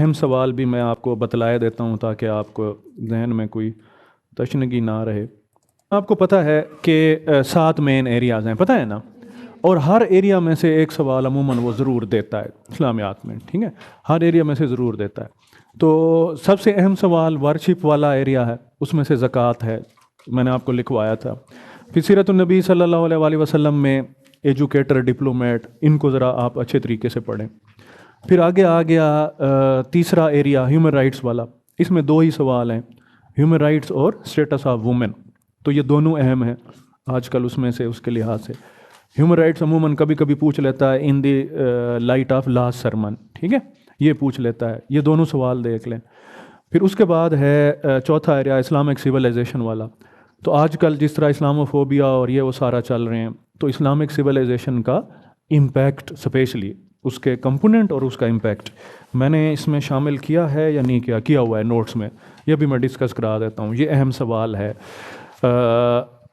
اہم سوال بھی میں آپ کو بتلایا دیتا ہوں تاکہ آپ کو ذہن میں کوئی تشنگی نہ رہے. آپ کو پتہ ہے کہ 7 مین ایریاز ہیں، پتہ ہے نا، اور ہر ایریا میں سے ایک سوال عموماً وہ ضرور دیتا ہے اسلامیات میں، ٹھیک ہے، ہر ایریا میں سے ضرور دیتا ہے. تو سب سے اہم سوال ورشپ والا ایریا ہے، اس میں سے زکوٰۃ ہے، میں نے آپ کو لکھوایا تھا. پھر سیرت النبی صلی اللہ علیہ وآلہ وسلم میں ایجوکیٹر، ڈپلومیٹ، ان کو ذرا آپ اچھے طریقے سے پڑھیں. پھر آگے آ گیا تیسرا ایریا ہیومن رائٹس والا، اس میں 2 ہی سوال ہیں، ہیومن رائٹس اور اسٹیٹس آف وومن. تو یہ دونوں اہم ہیں آج کل اس میں سے، اس کے لحاظ سے. ہیومن رائٹس عموماً کبھی کبھی پوچھ لیتا ہے in the light of last sermon, ٹھیک ہے، یہ پوچھ لیتا ہے. یہ دونوں سوال دیکھ لیں. پھر اس کے بعد ہے چوتھا ایریا اسلامک سویلائزیشن والا. تو آج کل جس طرح اسلاموفوبیا اور یہ وہ سارا چل رہے ہیں، تو اسلامک سویلائزیشن کا امپیکٹ، اسپیشلی اس کے کمپوننٹ اور اس کا امپیکٹ میں نے اس میں شامل کیا ہے یا نہیں کیا ہوا ہے نوٹس میں، یہ بھی میں ڈسکس کرا دیتا ہوں. یہ اہم سوال ہے.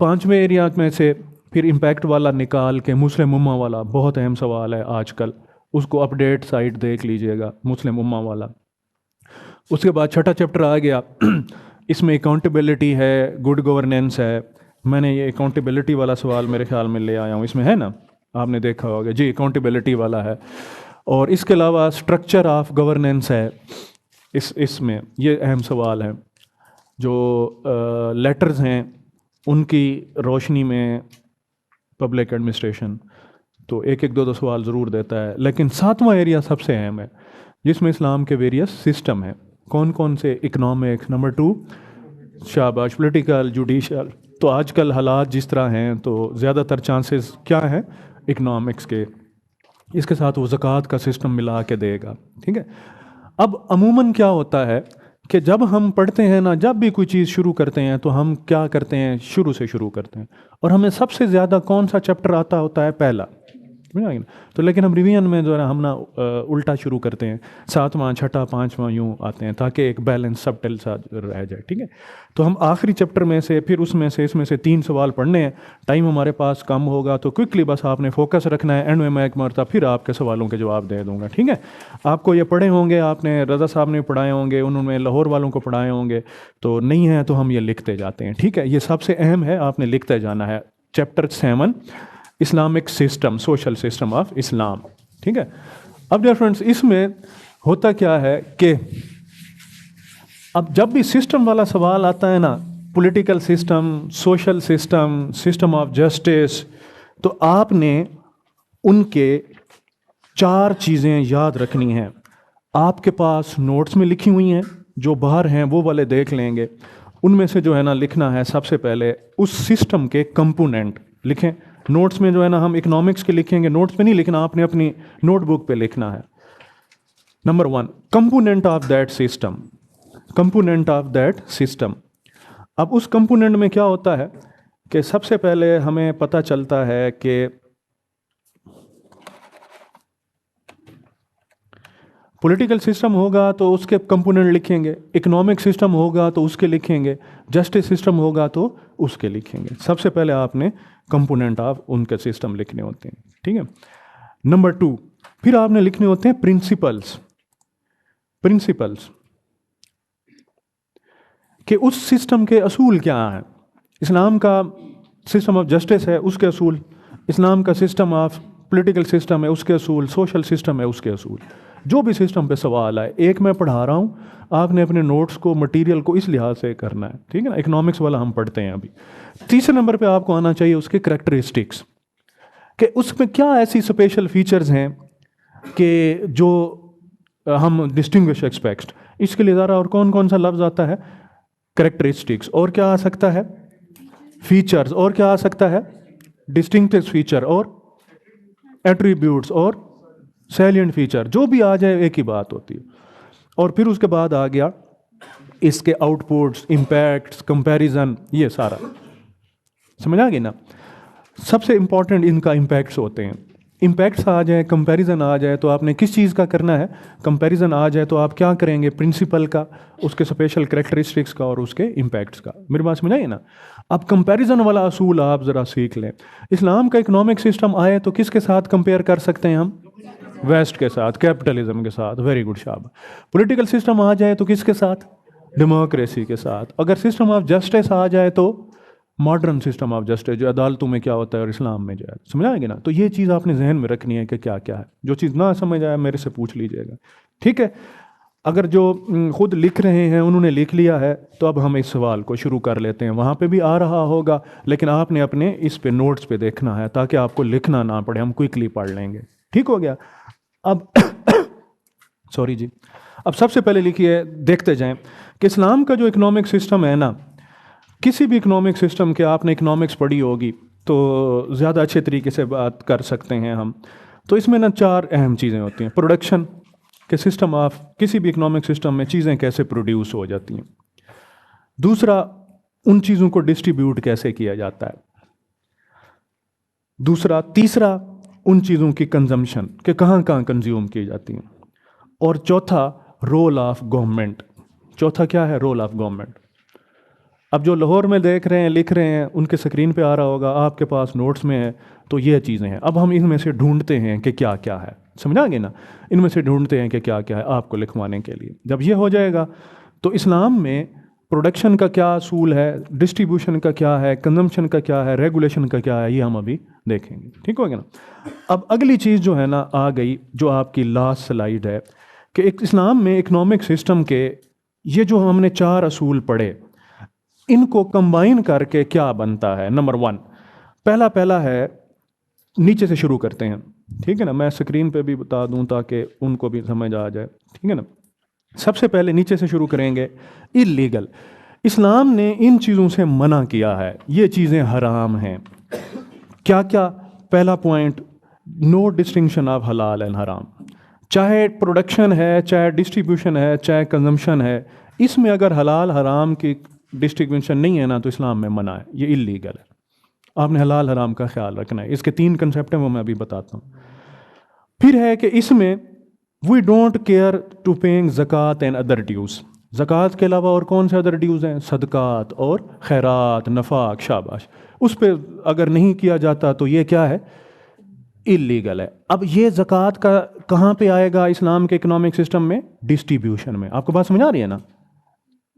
5ویں ایریا میں سے پھر امپیکٹ والا نکال کے مسلم امہ والا بہت اہم سوال ہے آج کل، اس کو اپڈیٹ سائٹ دیکھ لیجئے گا، مسلم امہ والا. اس کے بعد چھٹا چیپٹر آ گیا، اس میں اکاؤنٹیبلٹی ہے، گڈ گورننس ہے. میں نے یہ اکاؤنٹیبلٹی والا سوال میرے خیال میں لے آیا ہوں، اس میں ہے نا، آپ نے دیکھا ہوگا جی، اکاؤنٹیبلٹی والا ہے. اور اس کے علاوہ اسٹرکچر آف گورننس ہے اس میں، یہ اہم سوال ہے. جو لیٹرز ہیں ان کی روشنی میں پبلک ایڈمنسٹریشن، تو ایک 2 سوال ضرور دیتا ہے. لیکن 7واں ایریا سب سے اہم ہے، جس میں اسلام کے ویریس سسٹم ہیں. کون کون سے؟ اکنامک، نمبر 2 شاباش، پولیٹیکل، جوڈیشل. تو آج کل حالات جس طرح ہیں تو زیادہ تر چانسز کیا ہیں اکنامکس کے. اس کے ساتھ وہ زکوٰۃ کا سسٹم ملا کے دے گا، ٹھیک ہے. اب عموماً کیا ہوتا ہے کہ جب ہم پڑھتے ہیں نا، جب بھی کوئی چیز شروع کرتے ہیں تو ہم کیا کرتے ہیں، شروع سے شروع کرتے ہیں. اور ہمیں سب سے زیادہ کون سا چیپٹر آتا ہوتا ہے؟ پہلا. تو لیکن ہم ریویژن میں جو ہے ہم نا الٹا شروع کرتے ہیں، 7واں، چھٹا، 5واں یوں آتے ہیں تاکہ ایک بیلنس سب سا رہ جائے، ٹھیک ہے. تو ہم آخری چیپٹر میں سے پھر اس میں سے 3 سوال پڑھنے ہیں. ٹائم ہمارے پاس کم ہوگا تو کوئکلی بس آپ نے فوکس رکھنا ہے. اینڈ میں ایک مرتبہ پھر آپ کے سوالوں کے جواب دے دوں گا، ٹھیک ہے. آپ کو یہ پڑھے ہوں گے، آپ نے رضا صاحب نے پڑھائے ہوں گے، انہوں نے لاہور والوں کو پڑھائے ہوں گے، تو نہیں ہے تو ہم یہ لکھتے جاتے ہیں، ٹھیک ہے. یہ سب سے اہم ہے، آپ نے لکھتے جانا ہے. Chapter 7 Islamic system, social system of اسلام، ٹھیک ہے. اب ڈیئر فرینڈس، اس میں ہوتا کیا ہے کہ اب جب بھی سسٹم والا سوال آتا ہے نا، political system, social system, system of justice, تو آپ نے ان کے 4 چیزیں یاد رکھنی ہیں. آپ کے پاس نوٹس میں لکھی ہوئی ہیں، جو باہر ہیں وہ والے دیکھ لیں گے. ان میں سے جو ہے نا لکھنا ہے سب سے پہلے اس سسٹم کے کمپوننٹ لکھیں. نوٹس میں جو ہے نا ہم اکنامکس کے لکھیں گے، نوٹس پہ نہیں لکھنا، آپ نے اپنی نوٹ بک پہ لکھنا ہے. Number 1 component of that system, component of that system. اب اس کمپوننٹ میں کیا ہوتا ہے کہ سب سے پہلے ہمیں پتہ چلتا ہے کہ پولیٹیکل سسٹم ہوگا تو اس کے کمپوننٹ لکھیں گے، اکنامک سسٹم ہوگا تو اس کے لکھیں گے، جسٹس سسٹم ہوگا تو اس کے لکھیں گے. سب سے پہلے آپ نے کمپوننٹ آف ان کے سسٹم لکھنے ہوتے ہیں، ٹھیک ہے. نمبر 2 پھر آپ نے لکھنے ہوتے ہیں پرنسپلس. پرنسپلس کہ اس سسٹم کے اصول کیا ہیں. اسلام کا سسٹم آف جسٹس ہے، اس کے اصول. اسلام کا سسٹم آف پولیٹیکل سسٹم ہے، اس کے اصول. سوشل سسٹم ہے، اس کے اصول. جو بھی سسٹم پہ سوال آئے، ایک میں پڑھا رہا ہوں، آپ نے اپنے نوٹس کو، مٹیریل کو اس لحاظ سے کرنا ہے، ٹھیک ہے نا. اکنامکس والا ہم پڑھتے ہیں ابھی. تیسرے نمبر پہ آپ کو آنا چاہیے اس کے کریکٹرسٹکس، کہ اس میں کیا ایسی اسپیشل فیچرز ہیں کہ جو ہم ڈسٹنگوش ایکسپیکٹ. اس کے لیے ذرا اور کون سا لفظ آتا ہے؟ کریکٹرسٹکس. اور کیا آ سکتا ہے؟ فیچرز. اور کیا آ سکتا ہے؟ ڈسٹنکٹو فیچر اور ایٹریبیوٹس اور سیلینٹ فیچر. جو بھی آ جائے ایک ہی بات ہوتی ہے. اور پھر اس کے بعد آ گیا اس کے آؤٹ پٹس، امپیکٹس، کمپیریزن، یہ سارا سمجھ آ گئی نا. سب سے امپورٹنٹ ان کا امپیکٹس ہوتے ہیں. امپیکٹس آ جائے، کمپیریزن آ جائے تو آپ نے کس چیز کا کرنا ہے؟ کمپیریزن آ جائے تو آپ کیا کریں گے؟ پرنسپل کا، اس کے اسپیشل کریکٹرسٹکس کا اور اس کے امپیکٹس کا. میری بات سمجھ آئی نا. اب کمپیریزن والا اصول آپ ذرا سیکھ لیں. اسلام کا اکنامک سسٹم آئے تو کس کے ساتھ کمپیئر کر سکتے ہیں ہم؟ ویسٹ کے ساتھ، کیپٹلزم کے ساتھ. ویری گڈ شاباش. پولیٹیکل سسٹم آ جائے تو کس کے ساتھ؟ ڈیموکریسی کے ساتھ. اگر سسٹم آف جسٹس آ جائے تو ماڈرن سسٹم آف جسٹس، جو عدالتوں میں کیا ہوتا ہے اور اسلام میں جو ہے. سمجھائیں گے نا؟ تو یہ چیز آپ نے ذہن میں رکھنی ہے کہ کیا کیا ہے. جو چیز نہ سمجھ آئے میرے سے پوچھ لیجیے گا، ٹھیک ہے؟ اگر جو خود لکھ رہے ہیں انہوں نے لکھ لیا ہے تو اب ہم اس سوال کو شروع کر لیتے ہیں. وہاں پہ بھی آ رہا ہوگا لیکن آپ نے اپنے اس پہ نوٹس پہ دیکھنا ہے تاکہ آپ کو لکھنا نہ پڑے. ہم کوئکلی پڑھ لیں گے. ٹھیک ہو گیا؟ اب سوری جی، اب سب سے پہلے لکھیے، دیکھتے جائیں کہ اسلام کا جو اکنامک سسٹم ہے نا، کسی بھی اکنامک سسٹم کے آپ نے اکنامکس پڑھی ہوگی تو زیادہ اچھے طریقے سے بات کر سکتے ہیں ہم. تو اس میں نا 4 اہم چیزیں ہوتی ہیں. پروڈکشن کہ سسٹم آف کسی بھی اکنامک سسٹم میں چیزیں کیسے پروڈیوس ہو جاتی ہیں. دوسرا، ان چیزوں کو ڈسٹریبیوٹ کیسے کیا جاتا ہے. تیسرا، ان چیزوں کی کنزمپشن کہ کہاں کہاں کنزیوم کی جاتی ہیں. اور چوتھا، رول آف گورنمنٹ. چوتھا کیا ہے؟ Role of government. اب جو لاہور میں دیکھ رہے ہیں، لکھ رہے ہیں، ان کے اسکرین پہ آ رہا ہوگا، آپ کے پاس نوٹس میں ہے، تو یہ چیزیں ہیں. اب ہم ان میں سے ڈھونڈتے ہیں کہ کیا کیا ہے. سمجھا گے نا؟ ان میں سے ڈھونڈتے ہیں کہ کیا کیا ہے آپ کو لکھوانے کے لیے. جب یہ ہو جائے گا تو اسلام میں پروڈکشن کا کیا اصول ہے، ڈسٹریبیوشن کا کیا ہے، کنزمپشن کا کیا ہے، ریگولیشن کا کیا ہے، یہ ہم ابھی دیکھیں گے. ٹھیک ہو گیا نا؟ اب اگلی چیز جو ہے نا آ گئی، جو آپ کی لاسٹ سلائیڈ ہے، کہ ایک اسلام میں اکنامک سسٹم کے یہ جو ہم نے 4 اصول پڑھے، ان کو کمبائن کر کے کیا بنتا ہے. نمبر 1، پہلا ہے، نیچے سے شروع کرتے ہیں. ٹھیک ہے نا؟ میں اسکرین پہ بھی بتا دوں تاکہ ان کو بھی سمجھ آ جائے. ٹھیک ہے نا؟ سب سے پہلے نیچے سے شروع کریں گے. اللیگل. اسلام نے ان چیزوں سے منع کیا ہے، یہ چیزیں حرام ہیں. کیا کیا؟ پہلا پوائنٹ، نو ڈسٹنکشن آف حلال اینڈ حرام. چاہے پروڈکشن ہے، چاہے ڈسٹریبیوشن ہے، چاہے کنزمپشن ہے، اس میں اگر حلال حرام کی ڈسٹریبیوشن نہیں ہے نا تو اسلام میں منع ہے، یہ اللیگل ہے. آپ نے حلال حرام کا خیال رکھنا ہے. اس کے 3 کنسیپٹ ہیں، وہ میں ابھی بتاتا ہوں. پھر ہے کہ اس میں we don't care to paying zakat and other dues. زکوٰۃ کے علاوہ اور کون سے ادر ڈیوز ہیں؟ صدقات اور خیرات، نفاق. شاباش. اس پہ اگر نہیں کیا جاتا تو یہ کیا ہے؟ اللیگل ہے. اب یہ زکوٰۃ کا کہاں پہ آئے گا اسلام کے اکنامک سسٹم میں؟ ڈسٹریبیوشن میں. آپ کو بات سمجھ آ رہی ہے نا؟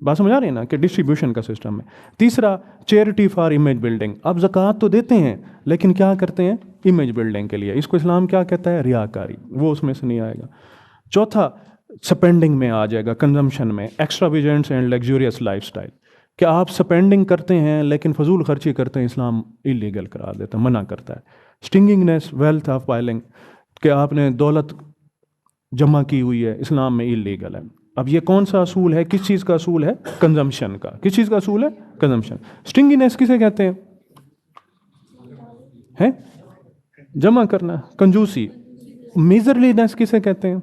بات سمجھ آ رہی ہے نا کہ ڈسٹریبیوشن کا سسٹم ہے. تیسرا، چیریٹی فار امیج بلڈنگ. اب زکوٰۃ تو دیتے ہیں لیکن کیا کرتے ہیں؟ امیج بلڈنگ کے لیے. اس کو اسلام کیا کہتا ہے؟ ریاکاری. وہ اس میں سے نہیں آئے گا. چوتھا، سپینڈنگ میں آ جائے گا، کنزمپشن میں. ایکسٹراویجنٹس اینڈ لگزوریس لائف سٹائل، کہ آپ سپینڈنگ کرتے ہیں لیکن فضول خرچی کرتے ہیں، اسلام اللیگل قرار دیتا ہے، منع کرتا ہے. اسٹنگنگنیس، ویلتھ آف پائلنگ، کہ آپ نے دولت جمع کی ہوئی ہے، اسلام میں اللیگل ہے. اب یہ کون سا اصول ہے؟ کس چیز کا اصول ہے؟ کنزمپشن کا. کس چیز کا اصول ہے؟ کنزمپشن. اسٹنگنیس کسے کہتے ہیں؟ جمع کرنا، کنجوسی. میزرلینس کسے کہتے ہیں؟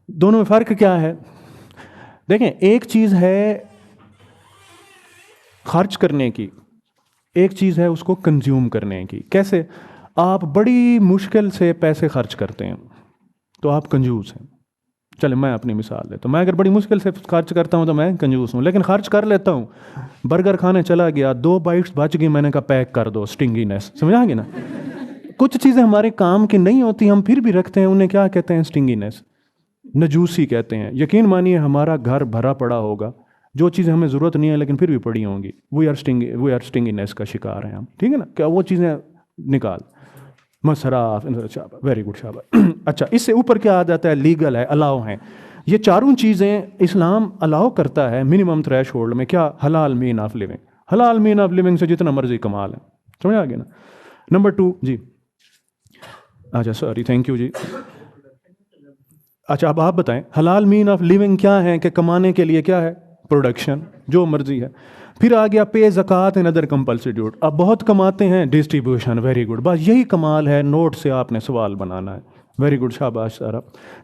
دونوں میں فرق کیا ہے؟ دیکھیں، ایک چیز ہے خرچ کرنے کی، ایک چیز ہے اس کو کنزیوم کرنے کی. کیسے؟ آپ بڑی مشکل سے پیسے خرچ کرتے ہیں تو آپ کنجوس ہیں. چلے میں اپنی مثال دیتا ہوں. میں اگر بڑی مشکل سے خرچ کرتا ہوں تو میں کنجوس ہوں، لیکن خرچ کر لیتا ہوں. برگر کھانے چلا گیا، 2 بائٹس بچ گئی، میں نے کہا پیک کر دو. اسٹنگینس. سمجھا گے نا؟ کچھ چیزیں ہمارے کام کی نہیں ہوتی، ہم پھر بھی رکھتے ہیں، انہیں کیا کہتے ہیں؟ اسٹنگینس، نجوسی کہتے ہیں. یقین مانیے ہمارا گھر بھرا پڑا ہوگا، جو چیزیں ہمیں ضرورت نہیں ہے لیکن پھر بھی پڑی ہوں گی، وی آر اسٹنگینس کا شکار ہیں ہم. ٹھیک ہے نا؟ کیا وہ چیزیں نکال. مصراف. ویری گڈ شاباش. اچھا، اس سے اوپر کیا آ جاتا ہے؟ لیگل ہے، الاؤ ہیں. یہ 4 چیزیں اسلام الاؤ کرتا ہے منیمم تھریش ہولڈ میں. کیا؟ حلال مین آف لیونگ. حلال مین آف لیونگ سے جتنا مرضی کمال ہے. سمجھ آ گیا نا؟ نمبر 2 جی. اچھا سوری، تھینک یو جی. اچھا اب آپ بتائیں حلال مین آف لیونگ کیا ہے؟ کہ کمانے کے لیے کیا ہے؟ پروڈکشن، جو مرضی ہے. پھر آ گیا پے زکوٰۃ اینڈ ادر کمپلسری ڈیوٹ. اب بہت کماتے ہیں، ڈسٹریبیوشن. Very good. بس یہی کمال ہے، نوٹ سے آپ نے سوال بنانا ہے. ویری گڈ، شاباش سارا.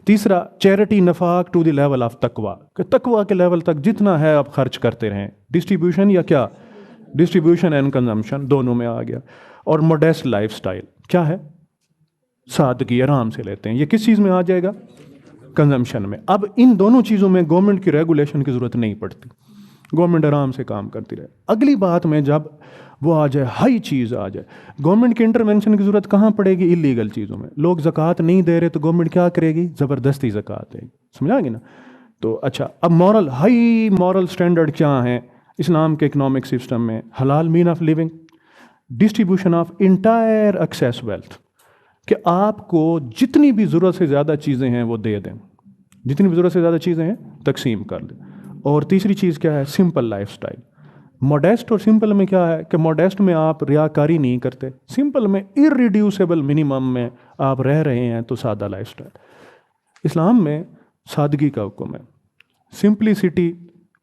تیسرا، چیریٹی نفاق ٹو دی لیول آف تقویٰ، کہ تقویٰ کے لیول تک جتنا ہے آپ خرچ کرتے رہیں. ڈسٹریبیوشن یا کیا؟ ڈسٹریبیوشن اینڈ کنزمپشن دونوں میں آ گیا. اور موڈیسٹ لائف سٹائل کیا ہے؟ سادگی، آرام سے لیتے ہیں. یہ کس چیز میں آ جائے گا؟ کنزمپشن میں. اب ان دونوں چیزوں میں گورنمنٹ کی ریگولیشن کی ضرورت نہیں پڑتی. گورنمنٹ آرام سے کام کرتی رہے. اگلی بات میں جب وہ آ جائے ہائی چیز آ جائے, گورنمنٹ کی انٹرونشن کی ضرورت کہاں پڑے گی؟ اللیگل چیزوں میں. لوگ زکوٰۃ نہیں دے رہے تو گورنمنٹ کیا کرے گی؟ زبردستی زکوٰۃ دے گی. سمجھا گی نا؟ تو اچھا, اب مورل, ہائی مورل سٹینڈرڈ کیا ہیں اسلام کے اکنامک سسٹم میں؟ حلال mean of living, distribution of entire excess wealth, کہ آپ کو جتنی بھی ضرورت سے زیادہ چیزیں ہیں وہ دے دیں, جتنی بھی ضرورت سے زیادہ چیزیں ہیں تقسیم کر دیں. اور تیسری چیز کیا ہے؟ Simple life style. موڈیسٹ اور سمپل میں کیا ہے کہ موڈیسٹ میں آپ ریاکاری نہیں کرتے, سمپل میں ارریڈیوسیبل منیمم میں آپ رہ رہے ہیں, تو سادہ لائف سٹائل. اسلام میں سادگی کا حکم ہے. Simplicity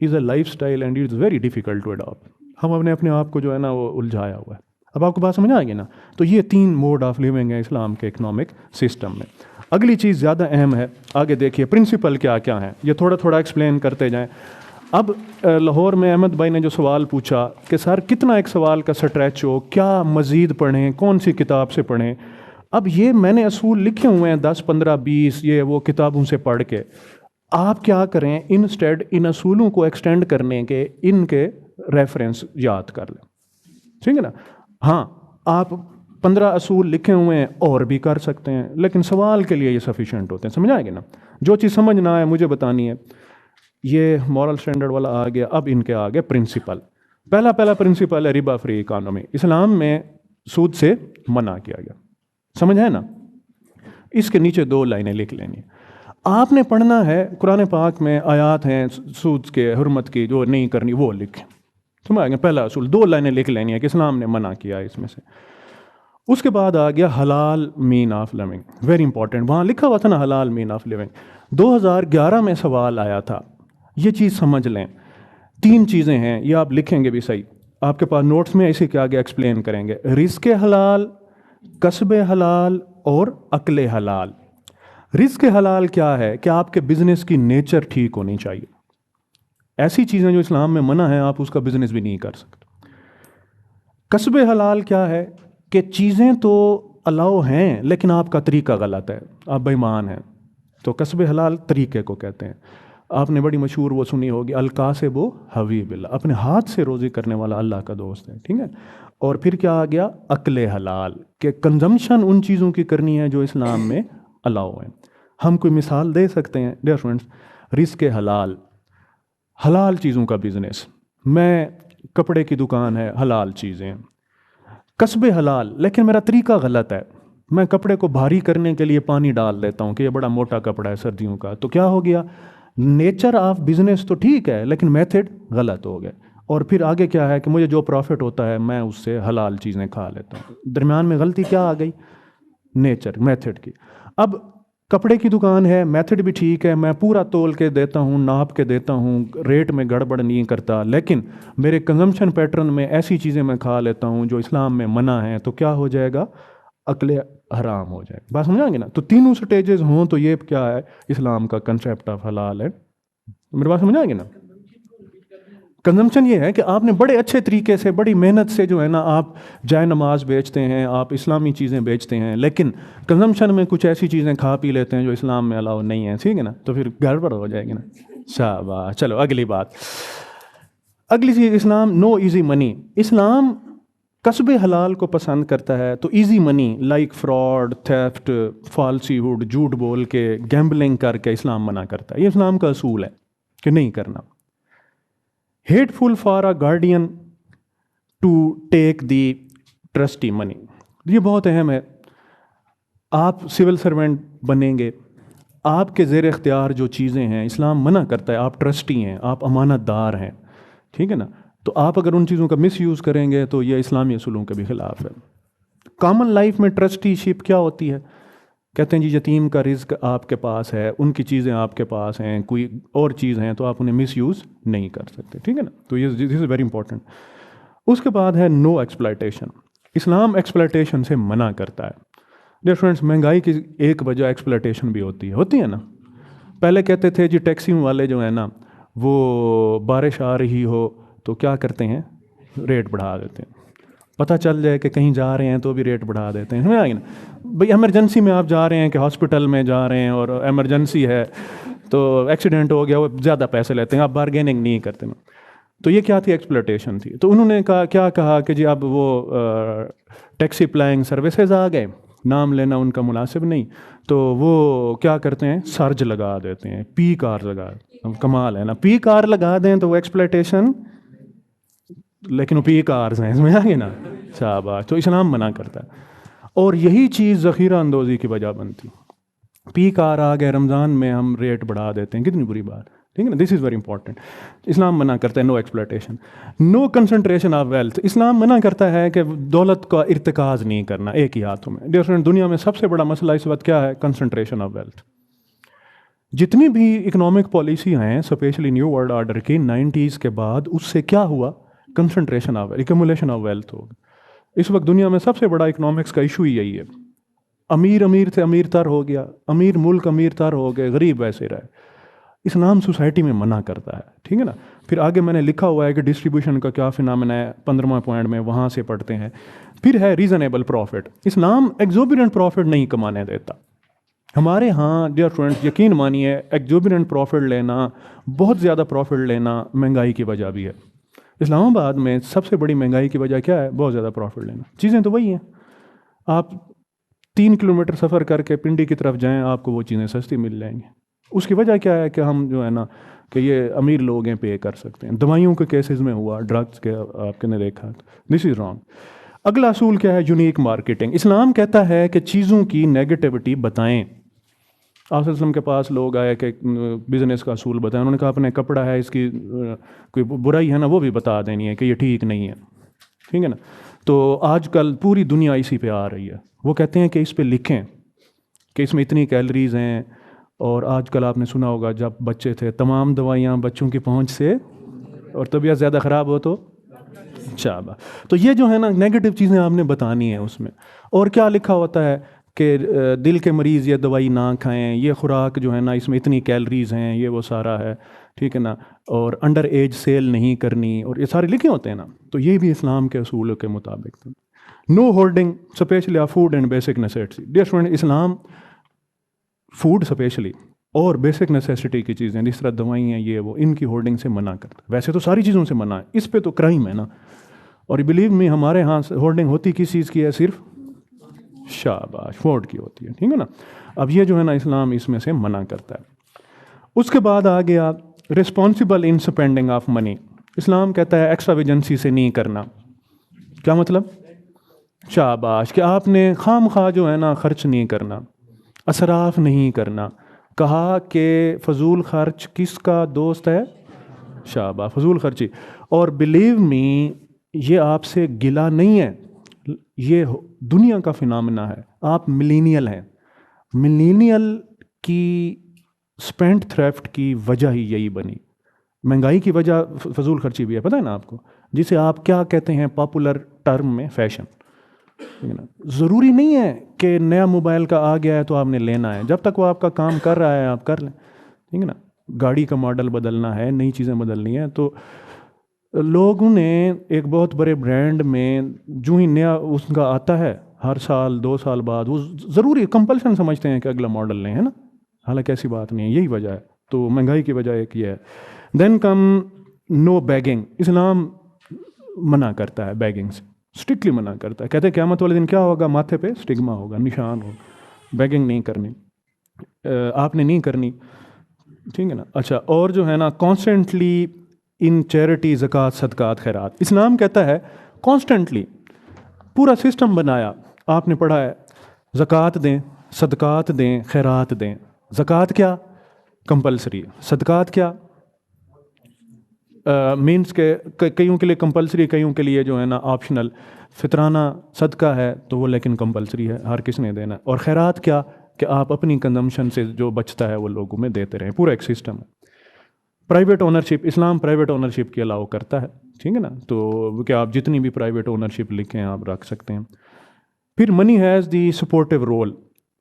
is a lifestyle and it is very difficult to adapt. ہم نے اپنے آپ کو جو ہے نا وہ الجھایا ہوا ہے. اب آپ کو بات سمجھ آئے گی نا؟ تو یہ 3 موڈ آف لیونگ ہے اسلام کے اکنامک سسٹم میں. اگلی چیز زیادہ اہم ہے, آگے دیکھیے پرنسپل کیا کیا ہیں, یہ تھوڑا تھوڑا ایکسپلین کرتے جائیں. اب لاہور میں احمد بھائی نے جو سوال پوچھا کہ سر کتنا ایک سوال کا سٹریچ ہو, کیا مزید پڑھیں, کون سی کتاب سے پڑھیں؟ اب یہ میں نے اصول لکھے ہوئے ہیں 10 15 20 یہ وہ کتابوں سے پڑھ کے. آپ کیا کریں, انسٹیڈ ان اصولوں کو ایکسٹینڈ کرنے کے ان کے ریفرنس یاد کر لیں. ٹھیک ہے نا؟ ہاں, آپ 15 اصول لکھے ہوئے ہیں اور بھی کر سکتے ہیں, لیکن سوال کے لیے یہ سفیشینٹ ہوتے ہیں. سمجھ آئے گی نا؟ جو چیز سمجھ نہ آئے مجھے بتانی ہے. یہ مورل سٹینڈرڈ والا آ گیا. اب ان کے آگے پرنسپل. پہلا پرنسپل ہے ربا فری اکانومی. اسلام میں سود سے منع کیا گیا. سمجھ ہے نا؟ اس کے نیچے 2 لائنیں لکھ لینی. آپ نے پڑھنا ہے قرآن پاک میں آیات ہیں سود کے حرمت کی, جو نہیں کرنی وہ لکھیں. سمجھ آ گیا؟ پہلا اصول 2 لائنیں لکھ لینی ہے کہ اسلام نے منع کیا ہے اس میں سے. اس کے بعد آ گیا حلال mean of living. Very important, وہاں لکھا ہوا تھا نا حلال مین آف لیونگ. 2011 میں سوال آیا تھا. یہ چیز سمجھ لیں, 3 چیزیں ہیں, یہ آپ لکھیں گے بھی صحیح, آپ کے پاس نوٹس میں اسی کے آگے ایکسپلین کریں گے. رزق حلال, کسب حلال اور عقل حلال. رزق حلال کیا ہے کہ آپ کے بزنس کی نیچر ٹھیک ہونی چاہیے. ایسی چیزیں جو اسلام میں منع ہیں آپ اس کا بزنس بھی نہیں کر سکتے. کسب حلال کیا ہے کہ چیزیں تو الاؤ ہیں لیکن آپ کا طریقہ غلط ہے, آپ بے ایمان ہیں. تو کسب حلال طریقے کو کہتے ہیں. آپ نے بڑی مشہور وہ سنی ہوگی, القاسب حبیب اللہ, اپنے ہاتھ سے روزی کرنے والا اللہ کا دوست ہے. ٹھیک ہے. اور پھر کیا آ گیا؟ عقل حلال, کہ کنزمپشن ان چیزوں کی کرنی ہے جو اسلام میں الاؤ ہیں. ہم کوئی مثال دے سکتے ہیں ڈیئر فرینڈس. رزق حلال, حلال چیزوں کا بزنس. میں کپڑے کی دکان ہے, حلال چیزیں. کسب حلال, لیکن میرا طریقہ غلط ہے. میں کپڑے کو بھاری کرنے کے لیے پانی ڈال دیتا ہوں کہ یہ بڑا موٹا کپڑا ہے سردیوں کا, تو کیا ہو گیا؟ نیچر آف بزنس تو ٹھیک ہے لیکن میتھڈ غلط ہو گئے. اور پھر آگے کیا ہے کہ مجھے جو پروفٹ ہوتا ہے میں اس سے حلال چیزیں کھا لیتا ہوں. درمیان میں غلطی کیا آ گئی؟ نیچر, میتھڈ کی. اب کپڑے کی دکان ہے, میتھڈ بھی ٹھیک ہے, میں پورا تول کے دیتا ہوں, ناپ کے دیتا ہوں, ریٹ میں گڑبڑ نہیں کرتا, لیکن میرے کنزمپشن پیٹرن میں ایسی چیزیں میں کھا لیتا ہوں جو اسلام میں منع ہیں, تو کیا ہو جائے گا؟ عقل حرام ہو جائے. بات سمجھا گے نا؟ تو تینوں سٹیجز ہوں تو یہ کیا ہے اسلام کا کنسیپٹ آف حلال ہے. میری بات سمجھا گے نا؟ کنزمپشن یہ ہے کہ آپ نے بڑے اچھے طریقے سے, بڑی محنت سے جو ہے نا آپ جائے نماز بیچتے ہیں, آپ اسلامی چیزیں بیچتے ہیں, لیکن کنزمپشن میں کچھ ایسی چیزیں کھا پی لیتے ہیں جو اسلام میں الاؤ نہیں ہیں. ٹھیک ہے نا؟ تو پھر گڑبڑ ہو جائے گی نا. شاباش. چلو اگلی بات, اگلی چیز, اسلام نو ایزی منی. اسلام کسب حلال کو پسند کرتا ہے. تو easy money like fraud, theft, falsehood, جھوٹ بول کے, گیمبلنگ کر کے اسلام منع کرتا ہے. یہ اسلام کا اصول ہے کہ نہیں کرنا. Hateful for a guardian to take the trustee money. یہ بہت اہم ہے. آپ سول سرونٹ بنیں گے, آپ کے زیر اختیار جو چیزیں ہیں اسلام منع کرتا ہے, آپ ٹرسٹی ہیں, آپ امانت دار ہیں. ٹھیک ہے نا؟ تو آپ اگر ان چیزوں کا مس یوز کریں گے تو یہ اسلامی اصولوں کے بھی خلاف ہے. کامن لائف میں ٹرسٹی شپ کیا ہوتی ہے؟ کہتے ہیں جی یتیم کا رزق آپ کے پاس ہے, ان کی چیزیں آپ کے پاس ہیں, کوئی اور چیز ہیں تو آپ انہیں مس یوز نہیں کر سکتے. ٹھیک ہے نا؟ تو یہ دس از ویری امپورٹنٹ. اس کے بعد ہے نو ایکسپلائٹیشن. اسلام ایکسپلائٹیشن سے منع کرتا ہے. ڈیئر فرینڈس, مہنگائی کی ایک وجہ ایکسپلائٹیشن بھی ہوتی ہے نا. پہلے کہتے تھے جی ٹیکسی والے جو ہیں نا وہ بارش آ رہی ہو تو کیا کرتے ہیں؟ ریٹ بڑھا دیتے ہیں. پتہ چل جائے کہ کہیں جا رہے ہیں تو بھی ریٹ بڑھا دیتے ہیں. سمجھ آئے نا بھئی؟ ایمرجنسی میں آپ جا رہے ہیں کہ ہاسپٹل میں جا رہے ہیں اور ایمرجنسی ہے تو ایکسیڈنٹ ہو گیا, وہ زیادہ پیسے لیتے ہیں, آپ بارگیننگ نہیں کرتے نا. تو یہ کیا تھی؟ ایکسپلوٹیشن تھی. تو انہوں نے کیا کہا کہ جی اب وہ ٹیکسی پلائنگ سروسز آ گئے، نام لینا ان کا مناسب نہیں، تو وہ کیا کرتے ہیں؟ سرج لگا دیتے ہیں، پی کار لگا. کمال ہے نا، پی کار لگا دیں تو وہ ایکسپلوٹیشن، لیکن وہ پی کارز ہیں، اس میں آگے نا. شاباش. تو اسلام منع کرتا ہے، اور یہی چیز ذخیرہ اندوزی کی وجہ بنتی. پی کار آ گئے، رمضان میں ہم ریٹ بڑھا دیتے ہیں، کتنی بری بات. ٹھیک ہے نا، دس از ویری امپورٹنٹ. اسلام منع کرتا ہے no exploitation, no concentration of wealth. اسلام منع کرتا ہے کہ دولت کا ارتکاز نہیں کرنا ایک ہی ہاتھوں میں. ڈیئر فرینڈ، دنیا میں سب سے بڑا مسئلہ اس وقت کیا ہے؟ Concentration of wealth. جتنی بھی اکنامک پالیسی ہیں اسپیشلی نیو ورلڈ آرڈر کی 90s کے بعد، اس سے کیا ہوا؟ Concentration of accumulation of wealth ہوگا. اس وقت دنیا میں سب سے بڑا اکنامکس کا ایشو ہی یہی ہے. امیر سے امیر تر ہو گیا، امیر ملک امیر تر ہو گئے، غریب ویسے رہے. اسلام سوسائٹی میں منع کرتا ہے. ٹھیک ہے نا. پھر آگے میں نے لکھا ہوا ہے کہ ڈسٹریبیوشن کا کیا فینامنا ہے، 15واں پوائنٹ میں وہاں سے پڑھتے ہیں. پھر ہے ریزنیبل پروفٹ. اسلام ایگزوربیٹنٹ پروفٹ نہیں کمانے دیتا. ہمارے ہاں ڈیئر فرینڈز یقین مانیے ایگزوربیٹنٹ پروفٹ لینا، بہت زیادہ پروفٹ لینا مہنگائی کی وجہ بھی ہے. اسلام آباد میں سب سے بڑی مہنگائی کی وجہ کیا ہے؟ بہت زیادہ پروفٹ لینا. چیزیں تو وہی ہیں، آپ 3 کلومیٹر سفر کر کے پنڈی کی طرف جائیں، آپ کو وہ چیزیں سستی مل جائیں گی. اس کی وجہ کیا ہے کہ ہم جو ہے نا کہ یہ امیر لوگ ہیں، پے کر سکتے ہیں. دوائیوں کے کیسز میں ہوا، ڈرگس کے آپ نے دیکھا، دس از رانگ. اگلا اصول کیا ہے؟ Unique marketing. اسلام کہتا ہے کہ چیزوں کی نیگیٹیوٹی بتائیں. آپ صلی اللہ علیہ وسلم کے پاس لوگ آئے کہ بزنس کا اصول بتائیں. انہوں نے کہا اپنے کپڑا ہے، اس کی کوئی برائی ہے نا وہ بھی بتا دینی ہے کہ یہ ٹھیک نہیں ہے. ٹھیک ہے نا. تو آج کل پوری دنیا اسی پہ آ رہی ہے. وہ کہتے ہیں کہ اس پہ لکھیں کہ اس میں اتنی کیلریز ہیں. اور آج کل آپ نے سنا ہوگا جب بچے تھے تمام دوائیاں بچوں کی پہنچ سے، اور طبیعت زیادہ خراب ہو تو شابہ. تو یہ جو ہے نا نیگیٹو چیزیں آپ نے بتانی ہیں اس میں. اور کیا لکھا ہوتا ہے کہ دل کے مریض یہ دوائی نہ کھائیں، یہ خوراک جو ہے نا اس میں اتنی کیلریز ہیں، یہ وہ سارا ہے. ٹھیک ہے نا. اور انڈر ایج سیل نہیں کرنی، اور یہ سارے لکھے ہوتے ہیں نا. تو یہ بھی اسلام کے اصولوں کے مطابق. No holding especially of food and basic necessity. Dear friend, اسلام فوڈ اسپیشلی اور بیسک نیسیسٹی کی چیزیں جس طرح دوائیاں یہ وہ، ان کی ہولڈنگ سے منع کرتا ہے. ویسے تو ساری چیزوں سے منع ہے، اس پہ تو کرائم ہے نا. اور بلیو می ہمارے ہاں ہولڈنگ ہوتی کس چیز کی ہے؟ صرف شاباش فوڈ کی ہوتی ہے. ٹھیک ہے نا. اب یہ جو ہے نا اسلام اس میں سے منع کرتا ہے. اس کے بعد آ گیا responsible in spending of money. اسلام کہتا ہے ایکسٹراویجنسی سے نہیں کرنا. کیا مطلب؟ شاباش کہ آپ نے خام خواہ جو ہے نا خرچ نہیں کرنا، اسراف نہیں کرنا. کہا کہ فضول خرچ کس کا دوست ہے؟ شاباش فضول خرچی. اور بلیو می یہ آپ سے گلا نہیں ہے، یہ دنیا کا فینامنا ہے. آپ ملینیل ہیں. ملینیل کی اسپینڈ تھریفٹ کی وجہ ہی یہی بنی. مہنگائی کی وجہ فضول خرچی بھی ہے، پتہ ہے نا آپ کو، جسے آپ کیا کہتے ہیں پاپولر ٹرم میں فیشن. ضروری نہیں ہے کہ نیا موبائل کا آ گیا ہے تو آپ نے لینا ہے. جب تک وہ آپ کا کام کر رہا ہے آپ کر لیں. ٹھیک ہے نا. گاڑی کا ماڈل بدلنا ہے، نئی چیزیں بدلنی ہیں. تو لوگوں نے ایک بہت بڑے برانڈ میں جو ہی نیا اس کا آتا ہے ہر سال 2 سال بعد وہ ضروری کمپلشن سمجھتے ہیں کہ اگلا ماڈل لیں، ہے نا. حالانکہ ایسی بات نہیں ہے، یہی وجہ ہے. تو مہنگائی کی وجہ ایک یہ ہے. دین کم نو بیگنگ. اسلام منع کرتا ہے بیگنگ سے، اسٹرکٹلی منع کرتا ہے. کہتے ہیں قیامت والے دن کیا ہوگا؟ ماتھے پہ اسٹگما ہوگا، نشان ہوگا. بیگنگ نہیں کرنی، آپ نے نہیں کرنی. ٹھیک ہے نا. اچھا، اور جو ہے نا کانسٹنٹلی ان چیریٹی، زکوٰۃ، صدقات، خیرات. اسلام کہتا ہے کانسٹنٹلی پورا سسٹم بنایا. آپ نے پڑھا ہے زکوٰۃ دیں، صدقات دیں، خیرات دیں. زکوٰۃ کیا؟ کمپلسری. صدقات کیا؟ مینس کے کئیوں کے لیے کمپلسری، کئیوں کے لیے جو ہے نا آپشنل. فطرانہ صدقہ ہے تو وہ لیکن کمپلسری ہے، ہر کس نے دینا. اور خیرات کیا؟ کہ آپ اپنی کنزمپشن سے جو بچتا ہے وہ لوگوں میں دیتے رہیں. پورا ایک سسٹم ہے. Private ownership. اسلام پرائیویٹ اونرشپ کی الاؤ کرتا ہے. ٹھیک ہے نا. تو کہ آپ جتنی بھی پرائیویٹ اونرشپ لکھیں آپ رکھ سکتے ہیں. پھر money has the supportive role.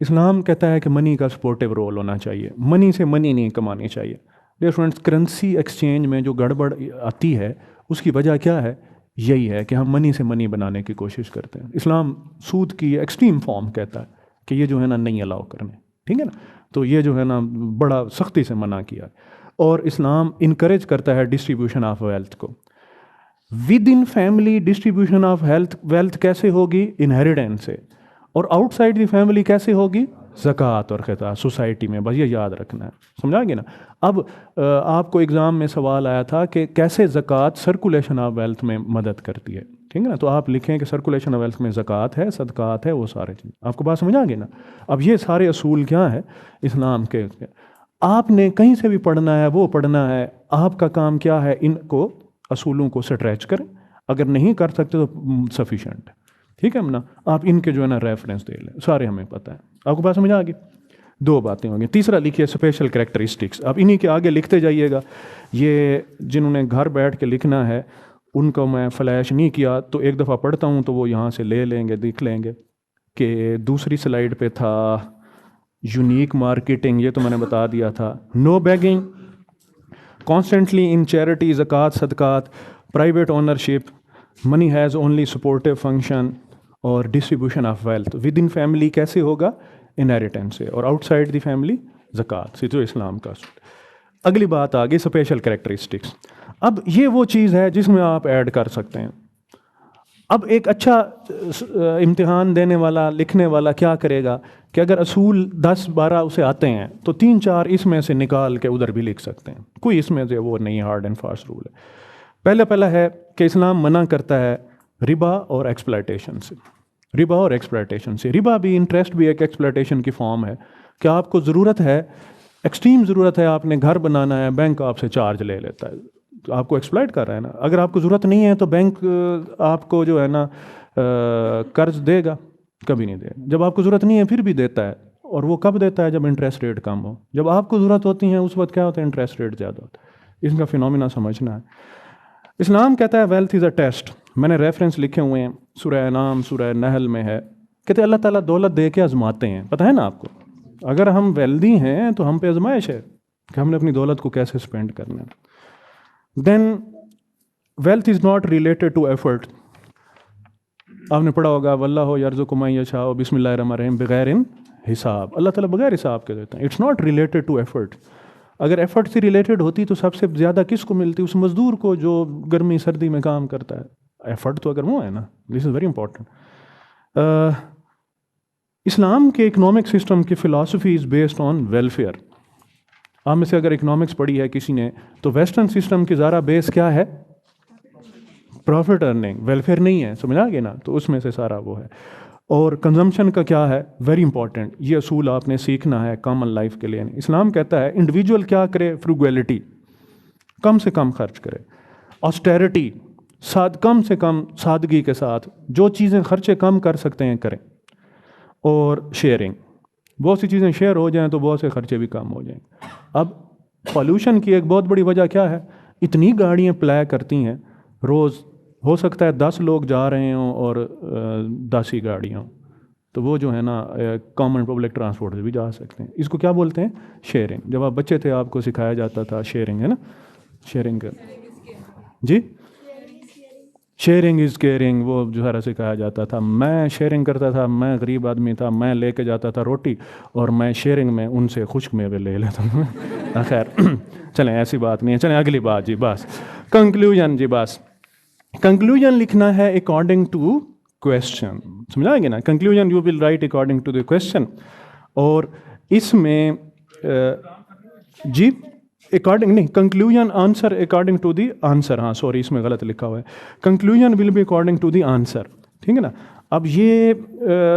اسلام کہتا ہے کہ منی کا سپورٹیو رول ہونا چاہیے. منی سے منی نہیں کمانی چاہیے. ڈیئر فرینڈس، کرنسی ایکسچینج میں جو گڑبڑ آتی ہے اس کی وجہ کیا ہے؟ یہی ہے کہ ہم منی سے منی بنانے کی کوشش کرتے ہیں. اسلام سود کی ایکسٹریم فارم کہتا ہے کہ یہ جو ہے نا نہیں الاؤ کرنے. ٹھیک ہے نا. تو یہ جو ہے نا بڑا سختی سے منع کیا. اور اسلام انکریج کرتا ہے ڈسٹریبیوشن آف ویلتھ کو. With in family distribution of wealth کیسے ہوگی؟ انہیریٹنس سے. اور آؤٹ سائڈ دی فیملی کیسے ہوگی؟ زکوٰۃ اور خطا سوسائٹی میں. بس یہ یاد رکھنا ہے, سمجھا گیا نا. اب آپ کو ایگزام میں سوال آیا تھا کہ کیسے زکوٰۃ سرکولیشن آف ویلتھ میں مدد کرتی ہے, ٹھیک ہے نا. تو آپ لکھیں کہ سرکولیشن آف ویلتھ میں زکوٰۃ ہے, صدقات ہے, وہ سارے چیز. آپ کو بات سمجھ آ گئی نا. اب یہ سارے اصول کیا ہے اسلام کے. آپ نے کہیں سے بھی پڑھنا ہے, وہ پڑھنا ہے. آپ کا کام کیا ہے, ان کو اصولوں کو سٹریچ کریں. اگر نہیں کر سکتے تو سفیشینٹ, ٹھیک ہے نا. آپ ان کے جو ہے نا ریفرنس دے لیں, سارے ہمیں پتہ ہے. آپ کو بات سمجھ آ گئی. 2 باتیں ہوں گی. تیسرا لکھیے اسپیشل کریکٹرسٹکس. اب انہی کے آگے لکھتے جائیے گا. یہ جنہوں نے گھر بیٹھ کے لکھنا ہے ان کو میں فلیش نہیں کیا, تو ایک دفعہ پڑھتا ہوں تو وہ یہاں سے لے لیں گے, دیکھ لیں گے. کہ دوسری سلائیڈ پہ تھا یونیک مارکیٹنگ, یہ تو میں نے بتا دیا تھا. No begging, constantly in charity, زکوٰۃ, صدقات, private ownership, money has only supportive function, اور distribution of wealth. Within family کیسے ہوگا؟ انہیریٹنس سے. اور آؤٹ سائڈ دی فیملی زکوٰۃ سے. جو اسلام کا اصول. اگلی بات آ گئی اسپیشل کریکٹرسٹکس. اب یہ وہ چیز ہے جس میں آپ ایڈ کر سکتے ہیں. اب ایک اچھا امتحان دینے والا, لکھنے والا کیا کرے گا کہ اگر اصول 10-12 اسے آتے ہیں تو 3-4 اس میں سے نکال کے ادھر بھی لکھ سکتے ہیں. کوئی اس میں سے وہ نہیں ہارڈ اینڈ فاسٹ رول ہے. پہلا ہے کہ اسلام منع کرتا ہے ربا اور ایکسپلائٹیشن سے. ربا اور ایکسپلائٹیشن سے. ربا بھی, انٹرسٹ بھی ایک ایکسپلائٹیشن کی فارم ہے. کہ آپ کو ضرورت ہے, ایکسٹریم ضرورت ہے, آپ نے گھر بنانا ہے, بینک آپ سے چارج لے لیتا ہے, تو آپ کو ایکسپلائٹ کر رہا ہے نا. اگر آپ کو ضرورت نہیں ہے تو بینک آپ کو جو ہے نا قرض دے گا؟ کبھی نہیں دے گا. جب آپ کو ضرورت نہیں ہے پھر بھی دیتا ہے. اور وہ کب دیتا ہے؟ جب انٹرسٹ ریٹ کم ہو. جب آپ کو ضرورت ہوتی ہے اس وقت کیا ہوتا ہے؟ انٹرسٹ ریٹ زیادہ ہوتا ہے. اس کا فینومینا سمجھنا ہے. اسلام کہتا ہے ویلتھ از اے ٹیسٹ. میں نے ریفرنس لکھے ہوئے ہیں, سورہ انعام, سورہ نحل میں ہے. کہتے ہیں اللہ تعالیٰ دولت دے کے آزماتے ہیں. پتہ ہے نا آپ کو, اگر ہم ویلدی ہیں تو ہم پہ آزمائش ہے کہ ہم نے اپنی دولت کو کیسے اسپینڈ کرنا ہے. Then wealth is not related to effort. آپ نے پڑھا ہوگا واللہ یرزق من یشاء بسم اللہ الرحمن الرحیم بغیر حساب. اللہ تعالیٰ بغیر حساب کے دیتے ہیں. It's not related to effort. اگر ایفرٹ سے ریلیٹڈ ہوتی تو سب سے زیادہ کس کو ملتی؟ اس مزدور کو جو گرمی سردی میں کام کرتا ہے. ایفرٹ تو اگر وہ ہے نا. دس از ویری امپورٹنٹ. اسلام کے اکنامک سسٹم کی philosophy is based on welfare. آپ میں سے اگر اکنامکس پڑھی ہے کسی نے تو ویسٹرن سسٹم کی ذرا بیس کیا ہے؟ Profit earning. ویلفیئر نہیں ہے, سمجھا گیا نا. تو اس میں سے سارا وہ ہے. اور کنزمپشن کا کیا ہے؟ Very important. یہ اصول آپ نے سیکھنا ہے کامن لائف کے لیے. اسلام کہتا ہے انڈیویجول کیا کرے؟ فروگیلٹی, کم سے کم خرچ کرے. آسٹیرٹی, کم سے کم سادگی کے ساتھ جو چیزیں خرچے کم کر سکتے ہیں کریں. اور شیئرنگ, بہت سی چیزیں شیئر ہو جائیں تو بہت سے خرچے بھی کم ہو جائیں. اب پالوشن کی ایک بہت بڑی وجہ کیا ہے؟ اتنی گاڑیاں پلے کرتی ہیں روز, ہو سکتا ہے 10 لوگ جا رہے ہوں اور 10 ہی گاڑیاں ہوں, تو وہ جو ہے نا کامن پبلک ٹرانسپورٹ سے بھی جا سکتے ہیں. اس کو کیا بولتے ہیں؟ شیئرنگ. جب آپ بچے تھے آپ کو سکھایا جاتا تھا شیئرنگ, ہے نا. شیئرنگ کا جی, شیئرنگ از کیئرنگ, وہ جو ہے سکھایا جاتا تھا. میں شیئرنگ کرتا تھا, میں غریب آدمی تھا, میں لے کے جاتا تھا روٹی, اور میں شیئرنگ میں ان سے خشک میوے لے لیتا ہوں. خیر چلیں ایسی بات نہیں ہے. چلیں اگلی بات جی. بس کنکلوژن جی. بس کنکلوژن لکھنا ہے اکارڈنگ ٹو کویسچن. سمجھا گے نا. Conclusion you will write according to the question. اور اس میں جی اکارڈنگ نہیں, conclusion answer according to the answer. ہاں سوری, اس میں غلط لکھا ہوا ہے. Conclusion will be according to the answer. ٹھیک ہے نا. اب یہ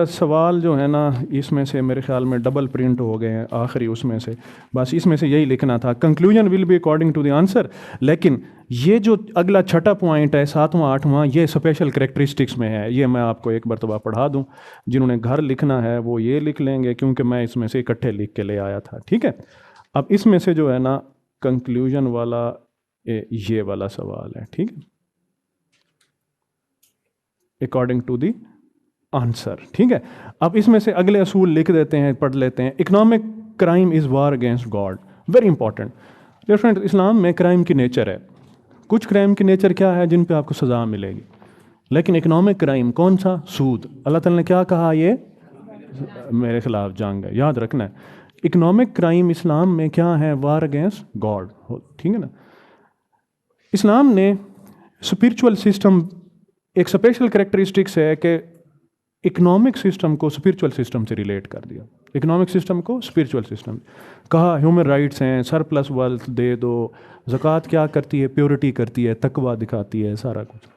سوال جو ہے نا اس میں سے میرے خیال میں ڈبل پرنٹ ہو گئے ہیں آخری اس میں سے. بس اس میں سے یہی لکھنا تھا, conclusion will be according to the answer. لیکن یہ جو اگلا چھٹا پوائنٹ ہے 7واں 8واں, یہ اسپیشل کریکٹرسٹکس میں ہے. یہ میں آپ کو ایک مرتبہ پڑھا دوں. جنہوں نے گھر لکھنا ہے وہ یہ لکھ لیں گے, کیونکہ میں اس میں سے اکٹھے لکھ کے لے آیا تھا. ٹھیک ہے. اب اس میں سے جو ہے نا کنکلوژن والا یہ والا سوال ہے. ٹھیک ہے, اکارڈنگ ٹو دی آنسر. ٹھیک ہے. اب اس میں سے اگلے اصول لکھ دیتے ہیں, پڑھ لیتے ہیں. Economic crime is war against God. Very important. Different اسلام میں کرائم کی نیچر ہے. کچھ کرائم کی نیچر کیا ہے جن پہ آپ کو سزا ملے گی, لیکن اکنامک کرائم کون سا؟ سود. اللہ تعالیٰ نے کیا کہا؟ یہ میرے خلاف جنگ ہے. یاد رکھنا ہے اکنامک کرائم اسلام میں کیا ہے؟ وار اگینسٹ گاڈ، ٹھیک ہے نا. اسلام نے اسپرچول سسٹم، ایک اسپیشل کریکٹرسٹکس ہے کہ اکنامک سسٹم کو اسپرچول سسٹم سے ریلیٹ کر دیا. اکنامک سسٹم کو اسپرچول سسٹم کہا. ہیومن رائٹس ہیں، سرپلس ویلتھ دے دو. زکوٰۃ کیا کرتی ہے؟ پیورٹی کرتی ہے، تقویٰ دکھاتی ہے، سارا کچھ.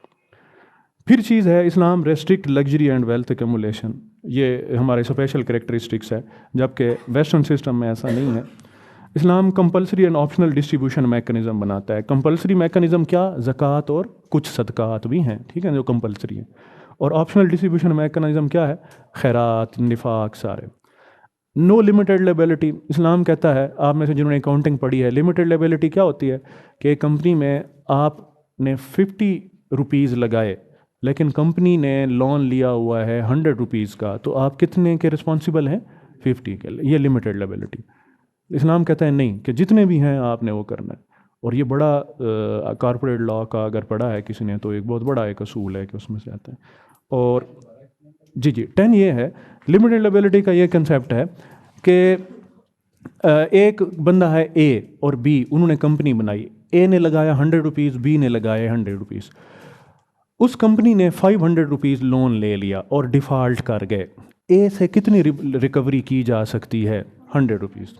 پھر چیز ہے اسلام restrict luxury and wealth accumulation. یہ ہمارے اسپیشل کریکٹرسٹکس ہے، جبکہ ویسٹرن سسٹم میں ایسا نہیں ہے. اسلام compulsory and optional distribution mechanism بناتا ہے. کمپلسری میکانزم کیا؟ زکوٰۃ اور کچھ صدقات بھی ہیں، ٹھیک ہے، جو کمپلسری ہیں. اور آپشنل ڈسٹریبیوشن میکانزم کیا ہے؟ خیرات، نفاق، سارے. نو لمیٹڈ لیبلٹی. اسلام کہتا ہے، آپ میں سے جنہوں نے اکاؤنٹنگ پڑھی ہے، لمیٹڈ لیبلٹی کیا ہوتی ہے؟ کہ ایک کمپنی میں آپ نے 50 روپیز لگائے لیکن کمپنی نے لون لیا ہوا ہے 100 روپیز کا، تو آپ کتنے کے رسپانسیبل ہیں؟ 50 کے. یہ لمیٹڈ لیبلٹی. اسلام کہتا ہے نہیں، کہ جتنے بھی ہیں آپ نے وہ کرنا ہے. اور یہ بڑا کارپوریٹ لا کا اگر پڑھا ہے کسی نے تو ایک بہت بڑا ایک اصول ہے کہ اس میں سے آتا ہے. اور جی 10 یہ ہے لمیٹڈ لیبلٹی کا. یہ کنسیپٹ ہے کہ ایک بندہ ہے اے اور بی، انہوں نے کمپنی بنائی. اے نے لگایا 100 روپیز، بی نے لگائے 100 روپیز. اس کمپنی نے 500 روپیز لون لے لیا اور ڈیفالٹ کر گئے. اے سے کتنی ریکوری کی جا سکتی ہے؟ 100 روپیز.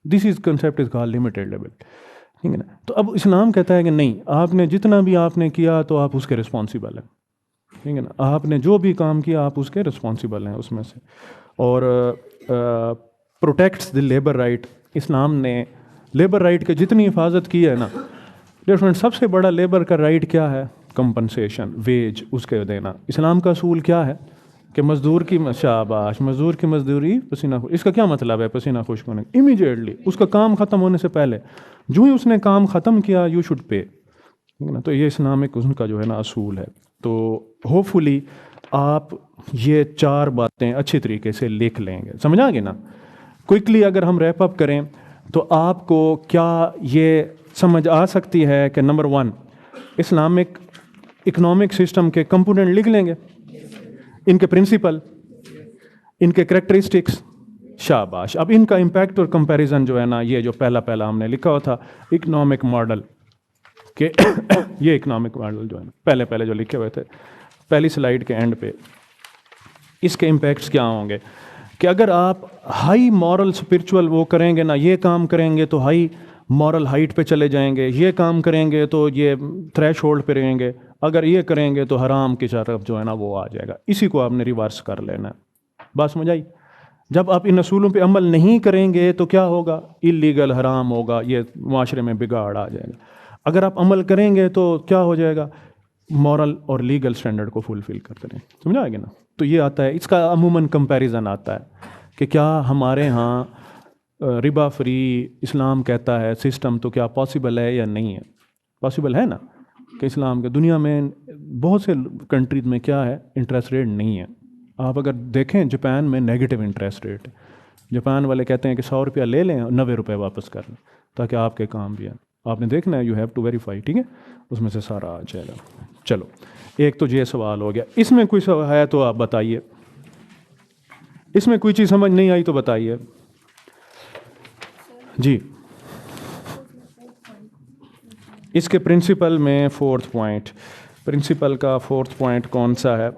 دس از کنسیپٹ از کال لمیٹڈ لیبل، ٹھیک ہے نا. تو اب اسلام کہتا ہے کہ نہیں، آپ نے جتنا بھی آپ نے کیا تو آپ اس کے رسپانسیبل ہیں، ٹھیک ہے نا. آپ نے جو بھی کام کیا آپ اس کے رسپانسیبل ہیں اس میں سے. اور پروٹیکٹس دی لیبر رائٹ. اسلام نے لیبر رائٹ کے جتنی حفاظت کی ہے نا، ڈفرینٹ. سب سے بڑا لیبر کا رائٹ کیا ہے؟ کمپنسیشن، ویج اس کے دینا. اسلام کا اصول کیا ہے؟ کہ مزدور کی شاباش، مزدور کی مزدوری پسینہ. اس کا کیا مطلب ہے پسینہ خشک ہونے؟ امیجیٹلی اس کا کام ختم ہونے سے پہلے، جو ہی اس نے کام ختم کیا یو شوڈ پے، ٹھیک ہے نا. تو یہ اسلامک ان کا جو ہے نا اصول ہے. تو ہوپ فلی آپ یہ 4 باتیں اچھی طریقے سے لکھ لیں گے. سمجھا گے نا؟ کوئکلی اگر ہم ریپ اپ کریں تو آپ کو کیا یہ سمجھ آ سکتی ہے کہ نمبر 1 اسلامک اکنامک سسٹم کے کمپوننٹ لکھ لیں گے، ان کے پرنسپل، ان کے کریکٹرسٹکس. شاباش. اب ان کا امپیکٹ اور کمپیریزن جو ہے نا، یہ جو پہلا ہم نے لکھا ہوا تھا اکنامک ماڈل، کہ یہ اکنامک ماڈل جو ہے نا پہلے جو لکھے ہوئے تھے پہلی سلائیڈ کے اینڈ پہ، اس کے امپیکٹس کیا ہوں گے؟ کہ اگر آپ ہائی مورل اسپرچول وہ کریں گے نا، یہ کام کریں گے تو ہائی مورل ہائٹ پہ چلے جائیں گے، یہ کام کریں گے تو یہ تھریش ہولڈ پہ رہیں گے، اگر یہ کریں گے تو حرام کی طرف جو ہے نا وہ آ جائے گا. اسی کو آپ نے ریورس کر لینا ہے. بات سمجھ آئی؟ جب آپ ان اصولوں پہ عمل نہیں کریں گے تو کیا ہوگا؟ اللیگل، حرام ہوگا، یہ معاشرے میں بگاڑ آ جائے گا. اگر آپ عمل کریں گے تو کیا ہو جائے گا؟ مورل اور لیگل سٹینڈرڈ کو فلفل کرتے رہیں. سمجھا گیا نا؟ تو یہ آتا ہے، اس کا عموماً کمپیریزن آتا ہے کہ کیا ہمارے ہاں ربا فری اسلام کہتا ہے سسٹم، تو کیا پاسبل ہے یا نہیں ہے؟ پاسبل ہے نا کہ اسلام کے دنیا میں بہت سے کنٹریز میں کیا ہے؟ انٹرسٹ ریٹ نہیں ہے. آپ اگر دیکھیں جاپان میں نیگیٹو انٹرسٹ ریٹ ہے. جاپان والے کہتے ہیں کہ 100 روپیہ لے لیں اور 90 روپے واپس کر لیں تاکہ آپ کے کام بھی ہیں. آپ نے دیکھنا ہے، یو ہیو ٹو ویریفائی، ٹھیک ہے، اس میں سے سارا آ جائے گا. چلو ایک تو یہ سوال ہو گیا. اس میں کوئی سوال ہے تو آپ بتائیے، اس میں کوئی چیز سمجھ نہیں آئی تو بتائیے. جی اس کے پرنسپل میں 4تھ پوائنٹ، پرنسپل کا 4تھ پوائنٹ کون سا ہے؟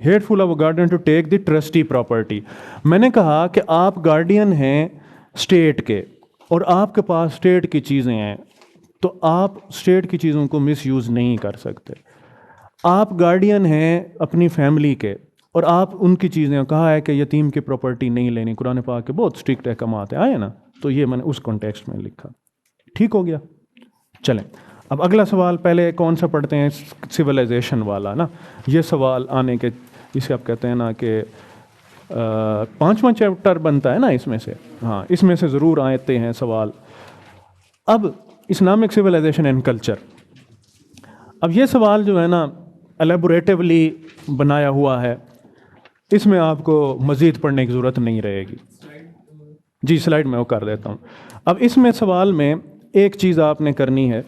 Hateful of guardian to take the trustee property. میں نے کہا کہ آپ گارڈین ہیں اسٹیٹ کے اور آپ کے پاس اسٹیٹ کی چیزیں ہیں، تو آپ اسٹیٹ کی چیزوں کو مس یوز نہیں کر سکتے. آپ گارڈین ہیں اپنی فیملی کے اور آپ ان کی چیزیں، کہا ہے کہ یتیم کی پراپرٹی نہیں لینی، قرآن پاک کے بہت اسٹرکٹ احکامات ہیں، آئے نا. تو یہ میں نے اس کانٹیکسٹ میں لکھا. ٹھیک ہو گیا؟ چلیں اب اگلا سوال پہلے کون سا پڑھتے ہیں؟ سویلائزیشن والا نا. یہ سوال آنے کے، اسے آپ کہتے ہیں نا کہ 5واں چیپٹر بنتا ہے نا اس میں سے. ہاں اس میں سے ضرور آتے ہیں سوال. اب اسلامک سویلائزیشن اینڈ کلچر، اب یہ سوال جو ہے نا الیبوریٹیولی بنایا ہوا ہے، اس میں آپ کو مزید پڑھنے کی ضرورت نہیں رہے گی. جی سلائیڈ میں وہ کر دیتا ہوں. اب اس میں سوال میں ایک چیز آپ نے کرنی ہے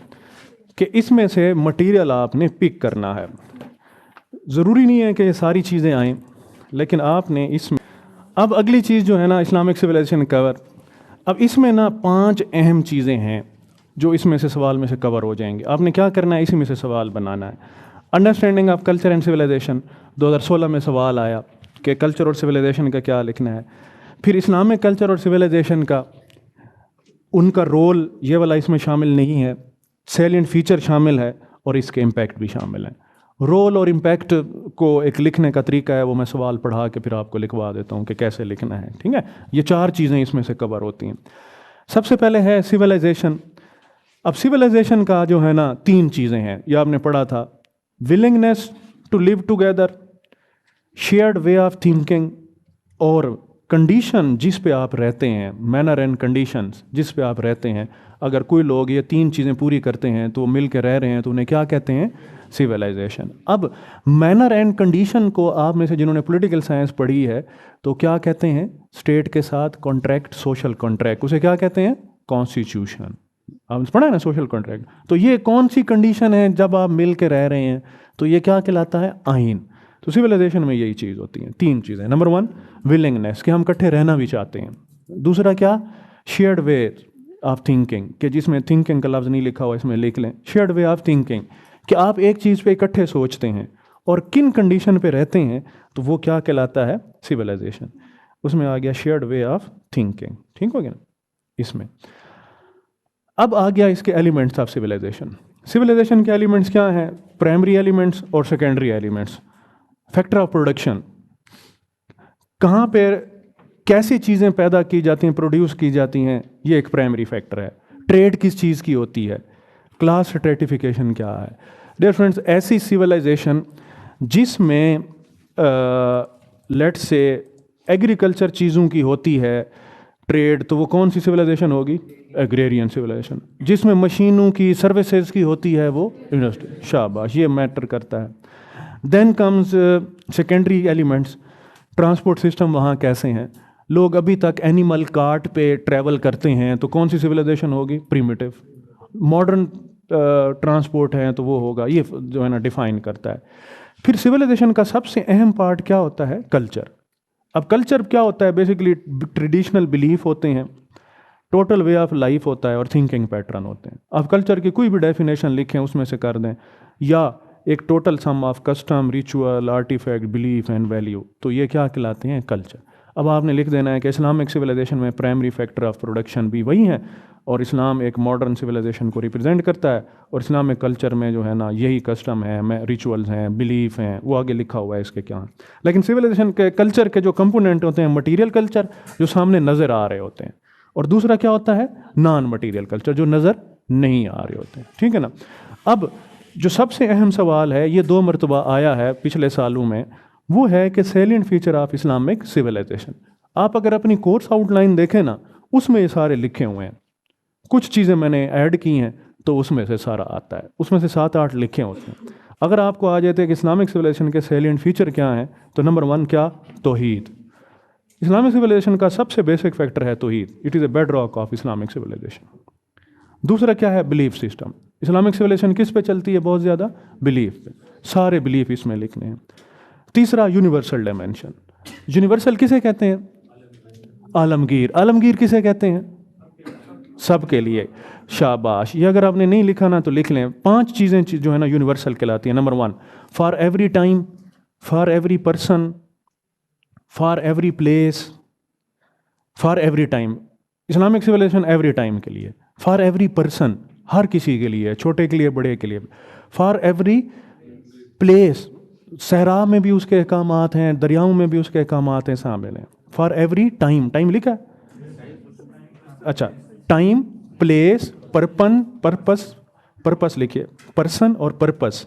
کہ اس میں سے مٹیریل آپ نے پک کرنا ہے. ضروری نہیں ہے کہ یہ ساری چیزیں آئیں، لیکن آپ نے اس میں. اب اگلی چیز جو ہے نا اسلامک سویلائزیشن کور، اب اس میں نا 5 اہم چیزیں ہیں جو اس میں سے سوال میں سے کور ہو جائیں گے. آپ نے کیا کرنا ہے, اسی میں سے سوال بنانا ہے. Understanding of culture and civilization 2016 میں سوال آیا کہ کلچر اور سویلائزیشن کا کیا لکھنا ہے. پھر اسلامک کلچر اور سویلائزیشن کا ان کا رول یہ والا اس میں شامل نہیں ہے, سیلینٹ فیچر شامل ہے اور اس کے امپیکٹ بھی شامل ہیں. رول اور امپیکٹ کو ایک لکھنے کا طریقہ ہے, وہ میں سوال پڑھا کے پھر آپ کو لکھوا دیتا ہوں کہ کیسے لکھنا ہے. ٹھیک ہے, یہ 4 چیزیں اس میں سے کور ہوتی ہیں. سب سے پہلے ہے سویلائزیشن. اب سویلائزیشن کا جو ہے نا 3 چیزیں ہیں, یہ آپ نے پڑھا تھا. Willingness to live together, shared way of thinking, اور کنڈیشن جس پہ آپ رہتے ہیں, مینر اینڈ کنڈیشنز جس پہ آپ رہتے ہیں. اگر کوئی لوگ یہ 3 چیزیں پوری کرتے ہیں تو وہ مل کے رہ رہے ہیں تو انہیں کیا کہتے ہیں, سویلائزیشن. اب مینر اینڈ کنڈیشن کو آپ میں سے جنہوں نے پولیٹیکل سائنس پڑھی ہے تو کیا کہتے ہیں, اسٹیٹ کے ساتھ کانٹریکٹ, سوشل کانٹریکٹ, اسے کیا کہتے ہیں, کانسٹیٹیوشن. آپ نے پڑھا ہے نا سوشل کانٹریکٹ. تو یہ کون سی کنڈیشن ہے جب آپ مل کے رہ رہے ہیں, تو یہ کیا کہلاتا ہے, آئین. تو سویلائزیشن میں یہی چیز ہوتی ہیں, 3 چیزیں. نمبر 1 ولنگنیس, کہ ہم اکٹھے رہنا بھی چاہتے ہیں. دوسرا کیا, شیئرڈ وے آف تھنکنگ, کہ جس میں تھنکنگ کا لفظ نہیں لکھا ہوا اس میں لکھ لیں, شیئرڈ وے آف تھنکنگ, کہ آپ ایک چیز پہ اکٹھے سوچتے ہیں اور کن کنڈیشن پہ رہتے ہیں, تو وہ کیا کہلاتا ہے, سویلائزیشن. اس میں آ گیا شیئرڈ وے آف تھنکنگ. ٹھیک ہو گیا نا اس میں. اب آ گیا اس کے ایلیمنٹس آف سویلائزیشن. سویلائزیشن کے ایلیمنٹس کیا ہیں, پرائمری ایلیمنٹس اور secondary elements. Factor of production, کہاں پہ کیسی چیزیں پیدا کی جاتی ہیں, پروڈیوس کی جاتی ہیں, یہ ایک پرائمری فیکٹر ہے. ٹریڈ کس چیز کی ہوتی ہے, کلاس اسٹریٹیفیکیشن کیا ہے. ڈیئر فرینڈس, ایسی سویلائزیشن جس میں لیٹ سے ایگریکلچر چیزوں کی ہوتی ہے, ٹریڈ, تو وہ کون سی سویلائزیشن ہوگی, ایگریرین سویلائزیشن. جس میں مشینوں کی, سروسز کی ہوتی ہے, وہ انڈسٹری. شاباش, یہ میٹر کرتا ہے. Then comes secondary elements, transport system وہاں کیسے ہیں, لوگ ابھی تک اینیمل کارٹ پہ ٹریول کرتے ہیں, تو کون سی سویلائزیشن ہوگی, پریمیٹیو. ماڈرن ٹرانسپورٹ ہے تو وہ ہوگا, یہ جو ہے نا ڈیفائن کرتا ہے. پھر سویلائزیشن کا سب سے اہم پارٹ کیا ہوتا ہے, کلچر. اب کلچر کیا ہوتا ہے, بیسیکلی ٹریڈیشنل بلیف ہوتے ہیں, ٹوٹل وے آف لائف ہوتا ہے, اور تھنکنگ پیٹرن ہوتے ہیں. آپ کلچر کی کوئی بھی ڈیفینیشن لکھیں اس میں سے کر دیں, یا ایک total sum of custom, ritual, artefact, belief and value, تو یہ کیا کہلاتے ہیں, کلچر. اب آپ نے لکھ دینا ہے کہ اسلامک سویلائزیشن میں پرائمری فیکٹر آف پروڈکشن بھی وہی ہیں, اور اسلام ایک ماڈرن سویلائزیشن کو ریپرزینٹ کرتا ہے, اور اسلامک کلچر میں جو ہے نا یہی کسٹم ہے, ریچولز ہیں, بلیف ہیں, وہ آگے لکھا ہوا ہے اس کے کیا. لیکن سویلائزیشن کے کلچر کے جو کمپوننٹ ہوتے ہیں, مٹیریل کلچر جو سامنے نظر آ رہے ہوتے ہیں, اور دوسرا کیا ہوتا ہے, نان مٹیریل کلچر جو نظر نہیں آ رہے ہوتے ہیں. ٹھیک ہے نا. اب جو سب سے اہم سوال ہے, یہ 2 مرتبہ آیا ہے پچھلے سالوں میں, وہ ہے کہ salient feature of Islamic civilization. آپ اگر اپنی کورس آؤٹ لائن دیکھیں نا, اس میں یہ سارے لکھے ہوئے ہیں. کچھ چیزیں میں نے ایڈ کی ہیں تو اس میں سے سارا آتا ہے, اس میں سے 7-8 لکھے ہوتے ہیں. اگر آپ کو آ جاتے کہ اسلامک سویلائزیشن کے سیلینٹ فیچر کیا ہیں, تو نمبر 1 کیا, توحید. اسلامک سویلائزیشن کا سب سے بیسک فیکٹر ہے توحید. It is a bedrock of Islamic civilization. دوسرا کیا ہے, بلیف سسٹم. اسلامک سویلائزیشن کس پہ چلتی ہے بہت زیادہ, بلیف پہ. سارے بلیف اس میں لکھنے ہیں. تیسرا, یونیورسل ڈائمینشن. یونیورسل کسے کہتے ہیں, عالمگیر. عالمگیر کسے کہتے ہیں, سب کے لیے. شاباش, یہ اگر آپ نے نہیں لکھا نا تو لکھ لیں. 5 چیزیں جو ہے نا یونیورسل کہلاتی ہیں. Number 1, for every time, for every person, for every place, for every time. Islamic civilization every time کے لیے. فار ایوری پرسن, ہر کسی کے لیے, چھوٹے کے لیے, بڑے کے لیے. فار ایوری پلیس, صحرا میں بھی اس کے احکامات ہیں, دریاؤں میں بھی اس کے احکامات ہیں, شامل ہیں. فار ایوری ٹائم, ٹائم لکھا ہے, اچھا, ٹائم, پلیس, پرپس لکھیے, پرسن اور پرپس.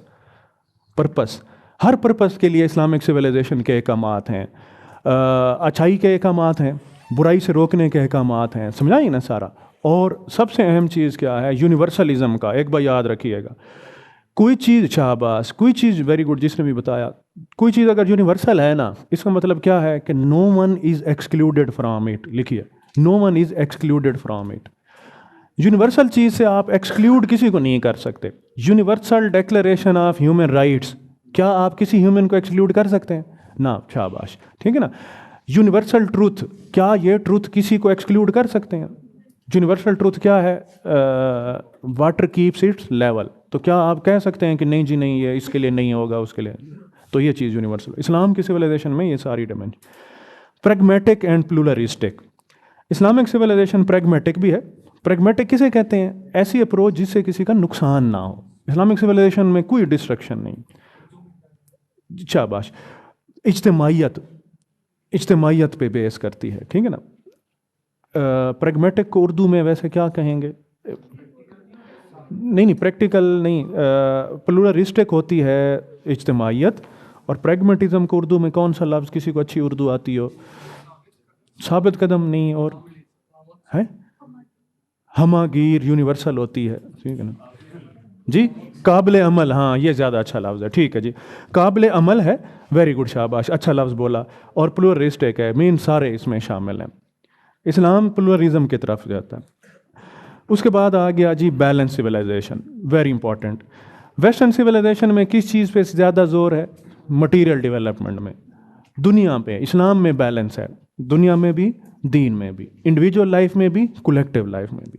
ہر پرپس کے لیے اسلامک سویلائزیشن کے احکامات ہیں. اچھائی کے احکامات ہیں, برائی سے روکنے کے احکامات ہیں. سمجھائیے نا سارا. اور سب سے اہم چیز کیا ہے, یونیورسلزم کا. ایک بار یاد رکھیے گا, کوئی چیز, شاباش, کوئی چیز, ویری گڈ, جس نے بھی بتایا, کوئی چیز اگر یونیورسل ہے نا, اس کا مطلب کیا ہے کہ no one is excluded from it. لکھیے, no one is excluded from it. Universal چیز سے آپ ایکسکلوڈ کسی کو نہیں کر سکتے. Universal declaration of human rights, کیا آپ کسی ہیومن کو ایکسکلوڈ کر سکتے ہیں, نا. شاباش, ٹھیک ہے نا. یونیورسل ٹروتھ, کیا یہ ٹروتھ کسی کو ایکسکلوڈ کر سکتے ہیں, یونیورسل ٹروتھ کیا ہے؟ Water keeps its level. تو کیا آپ کہہ سکتے ہیں کہ نہیں جی نہیں یہ اس کے لیے نہیں ہوگا اس کے لیے؟ تو یہ چیز یونیورسل. اسلام کی سویلائزیشن میں یہ ساری dimension. Pragmatic and pluralistic. Islamic civilization pragmatic بھی ہے. پریگمیٹک کسے کہتے ہیں؟ ایسی اپروچ جس سے کسی کا نقصان نہ ہو. اسلامک سویلائزیشن میں کوئی ڈسٹرکشن نہیں. شاباش. اجتماعیت پہ بیس کرتی ہے, ٹھیک ہے نا. پریگمیٹک کو اردو میں ویسے کیا کہیں گے؟ نہیں پریکٹیکل نہیں. پلورلسٹک ہوتی ہے اجتماعیت, اور پریگمیٹزم کو اردو میں کون سا لفظ کسی کو اچھی اردو آتی ہو؟ ثابت قدم نہیں, اور ہے ہمہ گیر یونیورسل ہوتی ہے, ٹھیک ہے نا جی. قابل عمل, ہاں یہ زیادہ اچھا لفظ ہے, ٹھیک ہے جی. قابل عمل ہے, ویری گڈ, شاباش, اچھا لفظ بولا. اور پلورلسٹک ہے, مین سارے اس میں شامل ہیں. اسلام پلورلزم کی طرف جاتا ہے. اس کے بعد آ گیا جی balance civilisation, very important. Western civilisation میں کس چیز پہ زیادہ زور ہے؟ مٹیریل ڈیولپمنٹ میں. دنیا پہ اسلام میں بیلنس ہے, دنیا میں بھی, دین میں بھی, انڈیویجول لائف میں بھی, کولیکٹیو لائف میں بھی.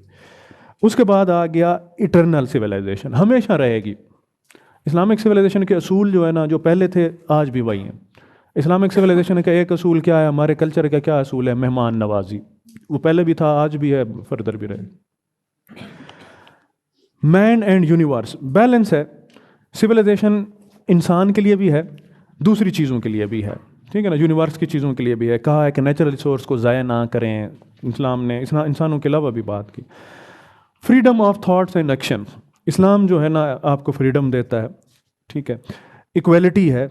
اس کے بعد آ گیا ایٹرنل سویلائزیشن, ہمیشہ رہے گی. اسلامک سویلائزیشن کے اصول جو ہے نا, جو پہلے تھے آج بھی وہی ہیں. اسلامک سویلائزیشن کا ایک اصول کیا ہے؟ ہمارے کلچر کا کیا اصول ہے؟ مہمان نوازی. وہ پہلے بھی تھا, آج بھی ہے, فردر بھی رہے. مین اینڈ یونیورس, بیلنس ہے. سویلائزیشن انسان کے لیے بھی ہے, دوسری چیزوں کے لیے بھی ہے, ٹھیک ہے نا. یونیورس کی چیزوں کے لیے بھی ہے. کہا ہے کہ نیچرل ریسورس کو ضائع نہ کریں. اسلام نے انسانوں کے علاوہ بھی بات کی. Freedom of thoughts and action. اسلام جو ہے نا آپ کو فریڈم دیتا ہے, ٹھیک ہے. ایکویلٹی ہے,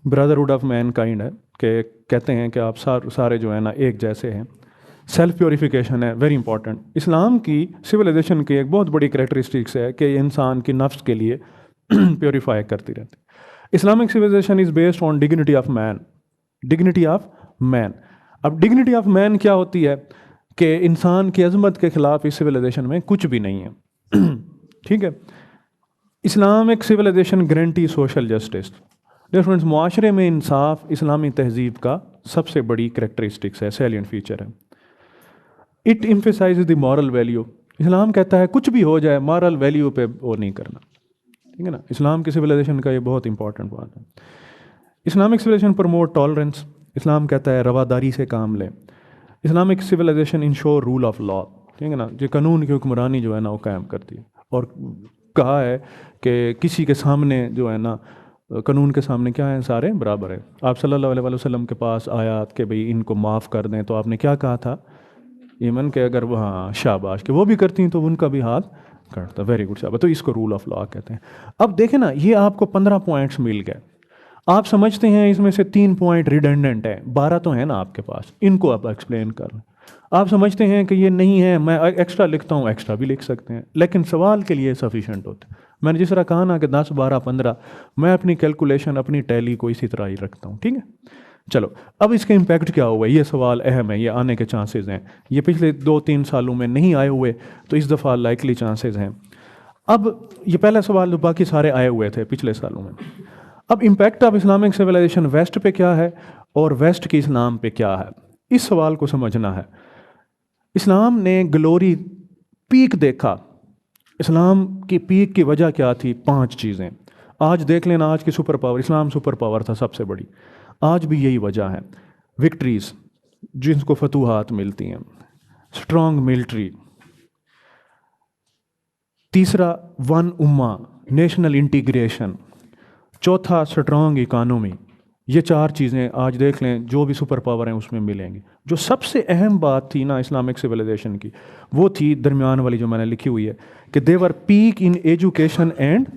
برادرہڈ آف مین کائنڈ ہے, کہ کہتے ہیں کہ آپ سارے جو ہے نا ایک جیسے ہیں. سیلف پیوریفیکیشن ہے, ویری امپورٹنٹ. اسلام کی سویلائزیشن کی ایک بہت بڑی کریکٹرسٹکس ہے کہ انسان کی نفس کے لیے پیوریفائی کرتی رہتی. Islamic civilisation is based on dignity of man. Dignity of man. اب ڈگنیٹی آف مین کیا ہوتی ہے؟ کہ انسان کی عظمت کے خلاف اس سویلائزیشن میں کچھ بھی نہیں ہے, ٹھیک ہے. Islamic civilization guarantee social justice. Difference معاشرے میں انصاف اسلامی تہذیب کا سب سے بڑی کریکٹرسٹکس ہے, سیلینٹ فیچر ہے. It emphasise the moral value. اسلام کہتا ہے کچھ بھی ہو جائے مورل ویلیو پہ وہ نہیں کرنا, ٹھیک ہے نا. اسلام کی سویلائزیشن کا یہ بہت امپورٹنٹ بات ہے. Islamic civilisation promote tolerance. اسلام کہتا ہے رواداری سے کام لیں. Islamic civilisation ensure rule of law, ٹھیک ہے نا. جو قانون کی حکمرانی جو ہے نا وہ قائم کرتی ہے, اور کہا ہے کہ کسی کے سامنے جو ہے نا قانون کے سامنے کیا ہے؟ سارے برابر ہیں. آپ صلی اللہ علیہ وسلم کے پاس آیا کہ بھئی ان کو معاف کر دیں, تو آپ نے کیا کہا تھا؟ ایمن کہ اگر وہ, ہاں شاباش, کہ وہ بھی کرتی ہیں تو ان کا بھی ہاتھ کٹتا. ویری گڈ, شاباش. تو اس کو رول آف لا کہتے ہیں. اب دیکھیں نا, یہ آپ کو 15 پوائنٹس مل گئے. آپ سمجھتے ہیں اس میں سے 3 پوائنٹ ریڈنڈنٹ ہے, 12 تو ہیں نا آپ کے پاس, ان کو آپ ایکسپلین کر لیں. آپ سمجھتے ہیں کہ یہ نہیں ہے, میں ایکسٹرا لکھتا ہوں, ایکسٹرا بھی لکھ سکتے ہیں, لیکن سوال کے لیے سفیشینٹ ہوتے ہیں. میں نے جس طرح کہا نا کہ 10 12 15, میں اپنی کیلکولیشن اپنی ٹیلی کو اسی طرح ہی رکھتا ہوں, ٹھیک ہے. چلو, اب اس کا امپیکٹ کیا ہوا ہے؟ یہ سوال اہم ہے, یہ آنے کے چانسز ہیں. یہ پچھلے 2-3 سالوں میں نہیں آئے ہوئے, تو اس دفعہ لائکلی چانسز ہیں. اب یہ پہلا سوال, جو باقی سارے آئے ہوئے تھے پچھلے سالوں میں. اب impact of Islamic civilization west پہ کیا ہے, اور ویسٹ کی اسلام پہ کیا ہے؟ اس سوال کو سمجھنا ہے. اسلام نے گلوری پیک دیکھا. اسلام کی پیک کی وجہ کیا تھی؟ 5 چیزیں. آج دیکھ لینا, آج کی سپر پاور, اسلام سپر پاور تھا سب سے بڑی, آج بھی یہی وجہ ہے. وکٹریز, جن کو فتوحات ملتی ہیں. Strong military. تیسرا ون امہ, نیشنل انٹیگریشن. چوتھا اسٹرانگ اکانومی. یہ 4 چیزیں آج دیکھ لیں جو بھی سپر پاور ہیں اس میں ملیں گی. جو سب سے اہم بات تھی نا اسلامک سویلائزیشن کی, وہ تھی درمیان والی جو میں نے لکھی ہوئی ہے, کہ they were peak in education and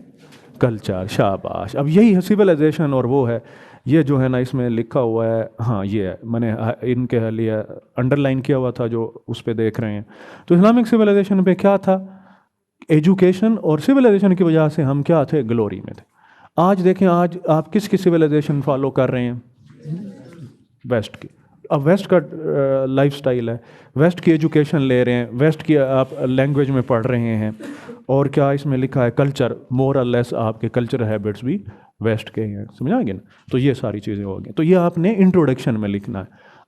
culture. شاباش. اب یہی سویلائزیشن, اور وہ ہے یہ جو ہے نا اس میں لکھا ہوا ہے, ہاں یہ ہے, میں نے ان کے لیے انڈر لائن کیا ہوا تھا جو اس پہ دیکھ رہے ہیں. تو اسلامک سویلائزیشن پہ کیا تھا؟ ایجوکیشن. اور سویلائزیشن کی وجہ سے ہم کیا تھے؟ گلوری میں تھے. آج دیکھیں, آج آپ کس کی سویلائزیشن فالو کر رہے ہیں؟ ویسٹ کی. اب ویسٹ کا لائف سٹائل ہے, ویسٹ کی ایجوکیشن لے رہے ہیں, ویسٹ کی آپ لینگویج میں پڑھ رہے ہیں, اور کیا اس میں لکھا ہے؟ کلچر. مور اور لیس آپ کے کلچر ہیبٹس بھی ویسٹ کے ہیں. سمجھا گیا نا. تو یہ ساری چیزیں ہو گئی. تو یہ آپ نے انٹروڈکشن میں لکھنا ہے.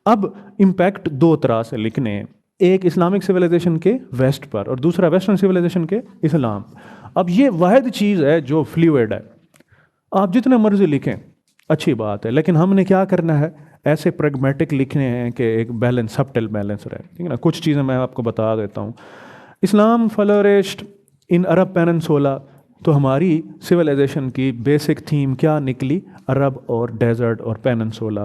اب امپیکٹ 2 طرح سے لکھنے ہیں. ایک اسلامک سویلائزیشن کے ویسٹ پر اور دوسرا ویسٹرن سویلائزیشن کے اسلام. اب یہ واحد چیز ہے جو فلوئڈ ہے. آپ جتنے مرضی لکھیں اچھی بات ہے، لیکن ہم نے کیا کرنا ہے، ایسے پریگمیٹک لکھنے ہیں کہ ایک بیلنس، سبٹل بیلنس رہے. ٹھیک ہے نا. کچھ چیزیں میں آپ کو بتا دیتا ہوں. اسلام فلورشڈ ان عرب پیننسولا، تو ہماری سویلائزیشن کی بیسک تھیم کیا نکلی؟ عرب اور ڈیزرٹ اور peninsula.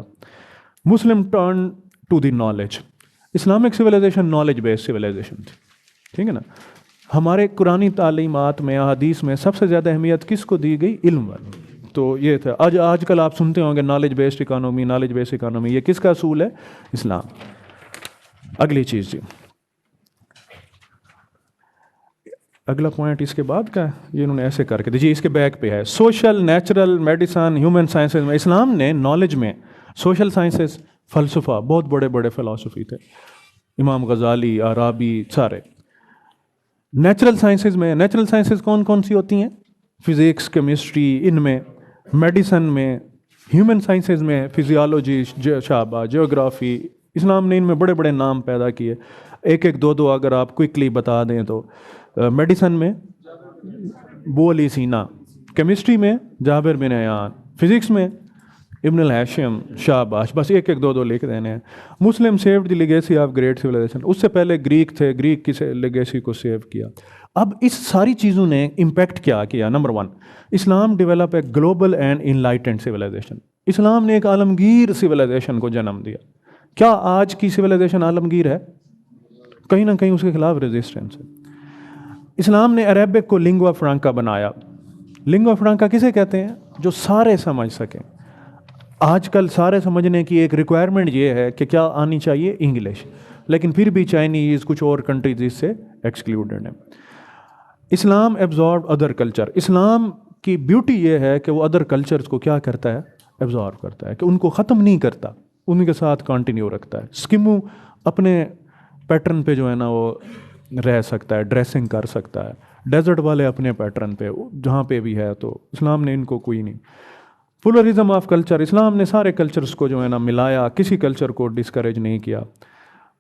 Muslim turn to the knowledge. Islamic civilization knowledge based civilization تھی. ٹھیک ہے نا. ہمارے قرآنی تعلیمات میں، احادیث میں سب سے زیادہ اہمیت کس کو دی گئی؟ علم والی. تو یہ تھا. آج کل آپ سنتے ہوں گے knowledge based economy, knowledge based economy. یہ کس کا اصول ہے؟ اسلام. اگلی چیز جی، اگلا پوائنٹ اس کے بعد کا یہ انہوں نے ایسے کر کے جی اس کے بیک پہ ہے. Social, natural, medicine, human sciences میں اسلام نے نالج میں سوشل سائنسز، فلسفہ، بہت بڑے بڑے فلاسفی تھے، امام غزالی، عرابی، سارے. نیچرل سائنسز میں، نیچرل سائنسز کون کون سی ہوتی ہیں؟ فزکس، کیمسٹری، ان میں. میڈیسن میں، ہیومن سائنسز میں فزیالوجی، شعبہ، جیوگرافی. اسلام نے ان میں بڑے بڑے نام پیدا کیے. ایک ایک دو اگر آپ کوئکلی بتا دیں تو میڈیسن میں بو علی سینا، کیمسٹری میں جابر بن عیان، فزکس میں ابن الہاشم، شاباش. بس ایک ایک دو لکھ دینے ہیں. مسلم saved the legacy of great civilisation. اس سے پہلے گریک تھے، گریک کی لیگیسی کو سیو کیا. اب اس ساری چیزوں نے امپیکٹ کیا کیا؟ نمبر 1، اسلام develop a global and enlightened civilisation. اسلام نے ایک عالمگیر سویلائزیشن کو جنم دیا. کیا آج کی سویلائزیشن عالمگیر ہے؟ کہیں نہ کہیں اس کے خلاف ریزسٹنس ہے. اسلام نے عربک کو لنگوا فرانکا بنایا. لنگوا فرانکا کسے کہتے ہیں؟ جو سارے سمجھ سکیں. آج کل سارے سمجھنے کی ایک ریکوائرمنٹ یہ ہے کہ کیا آنی چاہیے؟ انگلش. لیکن پھر بھی چائنیز، کچھ اور کنٹریز اس سے ایکسکلوڈڈ ہیں. اسلام ایبزارب ادر کلچر. اسلام کی بیوٹی یہ ہے کہ وہ ادر کلچرز کو کیا کرتا ہے؟ ایبزارب کرتا ہے، کہ ان کو ختم نہیں کرتا، ان کے ساتھ کنٹینیو رکھتا ہے. اسکمو اپنے پیٹرن پہ جو ہے نا وہ رہ سکتا ہے، ڈریسنگ کر سکتا ہے. ڈیزرٹ والے اپنے پیٹرن پہ جہاں پہ بھی ہے. تو اسلام نے ان کو کوئی نہیں. پلورزم آف کلچر. اسلام نے سارے کلچرز کو جو ہے نا ملایا، کسی کلچر کو ڈسکریج نہیں کیا.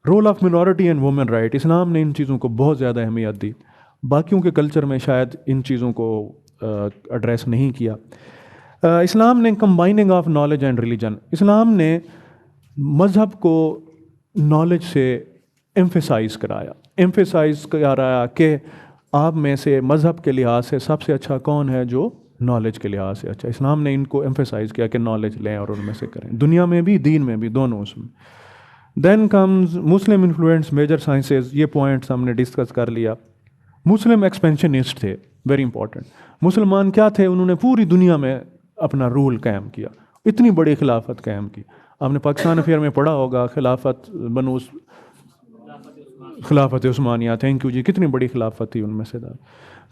Role of minority and women right. اسلام نے ان چیزوں کو بہت زیادہ اہمیت دی. باقیوں کے کلچر میں شاید ان چیزوں کو ایڈریس نہیں کیا. اسلام نے combining of knowledge and religion. اسلام نے مذہب کو نالج سے ایمفیسائز کرایا. ایمفیسائز کرایا کہ آپ میں سے مذہب کے لحاظ سے سب سے اچھا کون ہے؟ جو نالج کے لحاظ سے اچھا. اسلام نے ان کو ایمفیسائز کیا کہ نالج لیں اور ان میں سے کریں، دنیا میں بھی، دین میں بھی، دونوں اس میں. دین کمز مسلم انفلوئنس میجر سائنسز. یہ پوائنٹس ہم نے ڈسکس کر لیا. مسلم ایکسپینشنسٹ تھے، ویری امپورٹنٹ. مسلمان کیا تھے؟ انہوں نے پوری دنیا میں اپنا رول قائم کیا، اتنی بڑی خلافت قائم کی. آپ نے پاکستان افیئر میں پڑھا ہوگا خلافت خلافت عثمانیہ. تھینک یو جی. کتنی بڑی خلافت تھی ان میں سے.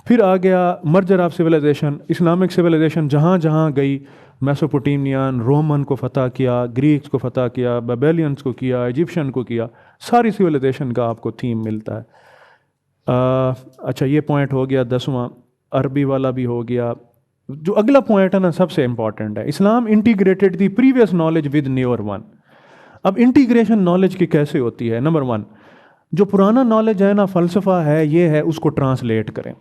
پھر آ گیا merger of civilization. Islamic civilization جہاں جہاں گئی، میسوپوٹیمین، رومن کو فتح کیا، گریکس کو فتح کیا، بیبیلینس کو کیا، ایجپشن کو کیا. ساری سویلائزیشن کا آپ کو تھیم ملتا ہے. اچھا یہ پوائنٹ ہو گیا 10واں. عربی والا بھی ہو گیا. جو اگلا پوائنٹ ہے نا سب سے امپورٹنٹ ہے. اسلام integrated the previous knowledge with newer one. اب انٹیگریشن نالج کی کیسے ہوتی ہے؟ نمبر 1، جو پرانا نالج ہے نا، فلسفہ ہے، یہ ہے، اس کو ٹرانسلیٹ کریں.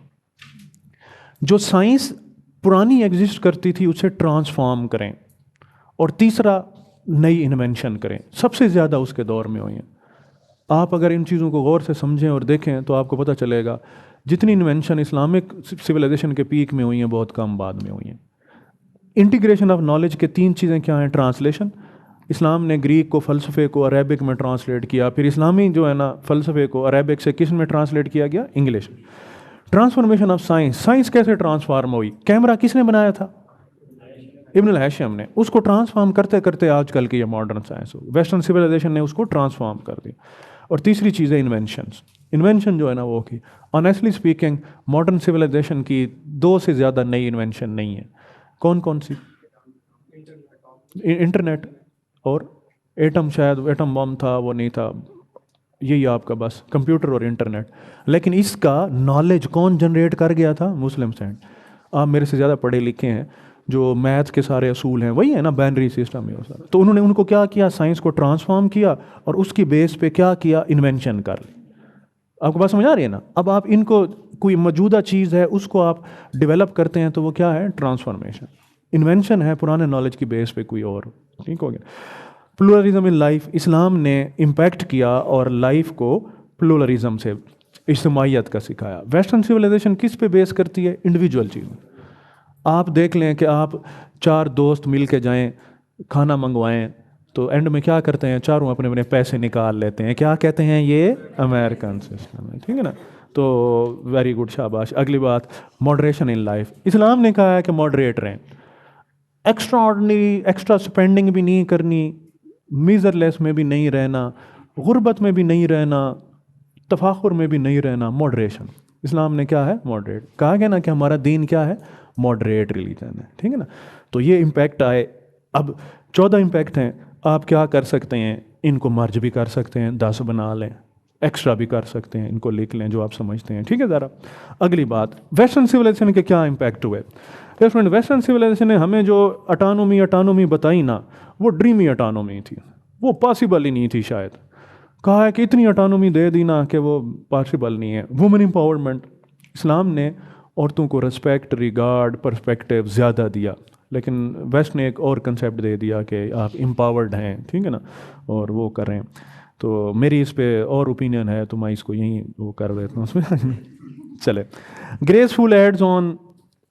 جو سائنس پرانی ایگزسٹ کرتی تھی اسے ٹرانسفارم کریں. اور تیسرا، نئی انوینشن کریں. سب سے زیادہ اس کے دور میں ہوئی ہیں. آپ اگر ان چیزوں کو غور سے سمجھیں اور دیکھیں تو آپ کو پتہ چلے گا جتنی انوینشن اسلامک سویلائزیشن کے پیک میں ہوئی ہیں بہت کم بعد میں ہوئی ہیں. انٹیگریشن آف نالج کے 3 چیزیں کیا ہیں؟ ٹرانسلیشن. اسلام نے گریک کو، فلسفے کو عربک میں ٹرانسلیٹ کیا. پھر اسلامی جو ہے نا فلسفے کو عربک سے کس میں ٹرانسلیٹ کیا گیا؟ English. Transformation of science. Science کیسے ٹرانسفارم ہوئی؟ کیمرہ کس نے بنایا تھا؟ ابن الہاشم نے. اس کو ٹرانسفارم کرتے کرتے آج کل کی یہ ماڈرن سائنس ہو. ویسٹرن سویلائزیشن نے اس کو ٹرانسفارم کر دیا. اور تیسری چیز ہے انوینشنز. انوینشن جو ہے نا وہ کی آنیسٹلی اسپیکنگ ماڈرن سویلائزیشن کی 2 سے زیادہ نئی انوینشن نہیں ہے. کون کون سی؟ انٹرنیٹ اور ایٹم. شاید ایٹم بم تھا، وہ نہیں تھا. یہی آپ کا بس کمپیوٹر اور انٹرنیٹ. لیکن اس کا نالج کون جنریٹ کر گیا تھا؟ مسلم سینٹ. آپ میرے سے زیادہ پڑھے لکھے ہیں. جو میتھ کے سارے اصول ہیں وہی ہے نا، بائنری سسٹم ہے وہ سارا. تو انہوں نے ان کو کیا کیا، سائنس کو ٹرانسفارم کیا اور اس کی بیس پہ کیا کیا، انوینشن کر لی. آپ کو بات سمجھ آ رہی ہے نا؟ اب آپ ان کو کوئی موجودہ چیز ہے اس کو آپ ڈیولپ کرتے ہیں تو وہ کیا ہے، ٹرانسفارمیشن. انوینشن ہے پرانے نالج کی بیس پہ کوئی اور. ٹھیک ہو گیا. پلورلزم ان لائف، اسلام نے امپیکٹ کیا اور لائف کو پلورلزم سے، اجتماعیت کا سکھایا. ویسٹرن سویلائزیشن کس پہ بیس کرتی ہے، انڈیویجول چیز. آپ دیکھ لیں کہ آپ 4 دوست مل کے جائیں کھانا منگوائیں تو اینڈ میں کیا کرتے ہیں، چاروں اپنے اپنے پیسے نکال لیتے ہیں. کیا کہتے ہیں، یہ امیرکن سسٹم ہے. ٹھیک ہے نا؟ تو ویری گڈ، شاباش. اگلی بات، ماڈریشن ان لائف. اسلام نے کہا ہے کہ ماڈریٹ رہیں، ایکسٹرا آرڈنری ایکسٹرا اسپینڈنگ بھی نہیں کرنی، میزر لیس میں بھی نہیں رہنا، غربت میں بھی نہیں رہنا، تفاخر میں بھی نہیں رہنا. ماڈریشن. اسلام نے کیا ہے، ماڈریٹ. کہا گیا نا کہ ہمارا دین کیا ہے، ماڈریٹ ریلیجن ہے. ٹھیک ہے نا؟ تو یہ امپیکٹ آئے. اب 14 امپیکٹ ہیں. آپ کیا کر سکتے ہیں، ان کو مرج بھی کر سکتے ہیں، 10 بنا لیں، ایکسٹرا بھی کر سکتے ہیں، ان کو لکھ لیں جو آپ سمجھتے ہیں. ٹھیک ہے ذرا. اگلی بات، ویسٹرن سویلائزیشن کے کیا امپیکٹ ہوئے. ویسٹرن سویلائزیشن نے ہمیں جو اٹانومی بتائی نا، وہ ڈریمی اٹانومی تھی، وہ پاسبل ہی نہیں تھی شاید. کہا ہے کہ اتنی اٹانومی دے دی نا کہ وہ پاسبل نہیں ہے. وومن امپاورمنٹ، اسلام نے عورتوں کو رسپیکٹ، ریگارڈ، پرسپیکٹیو زیادہ دیا، لیکن ویسٹ نے ایک اور کنسیپٹ دے دیا کہ آپ امپاورڈ ہیں. ٹھیک ہے نا؟ اور وہ کریں. تو میری اس پہ اور اوپینین ہے تو میں اس کو یہیں وہ کر دیتا ہوں اس میں. چلے. گریسفل ایڈز آن.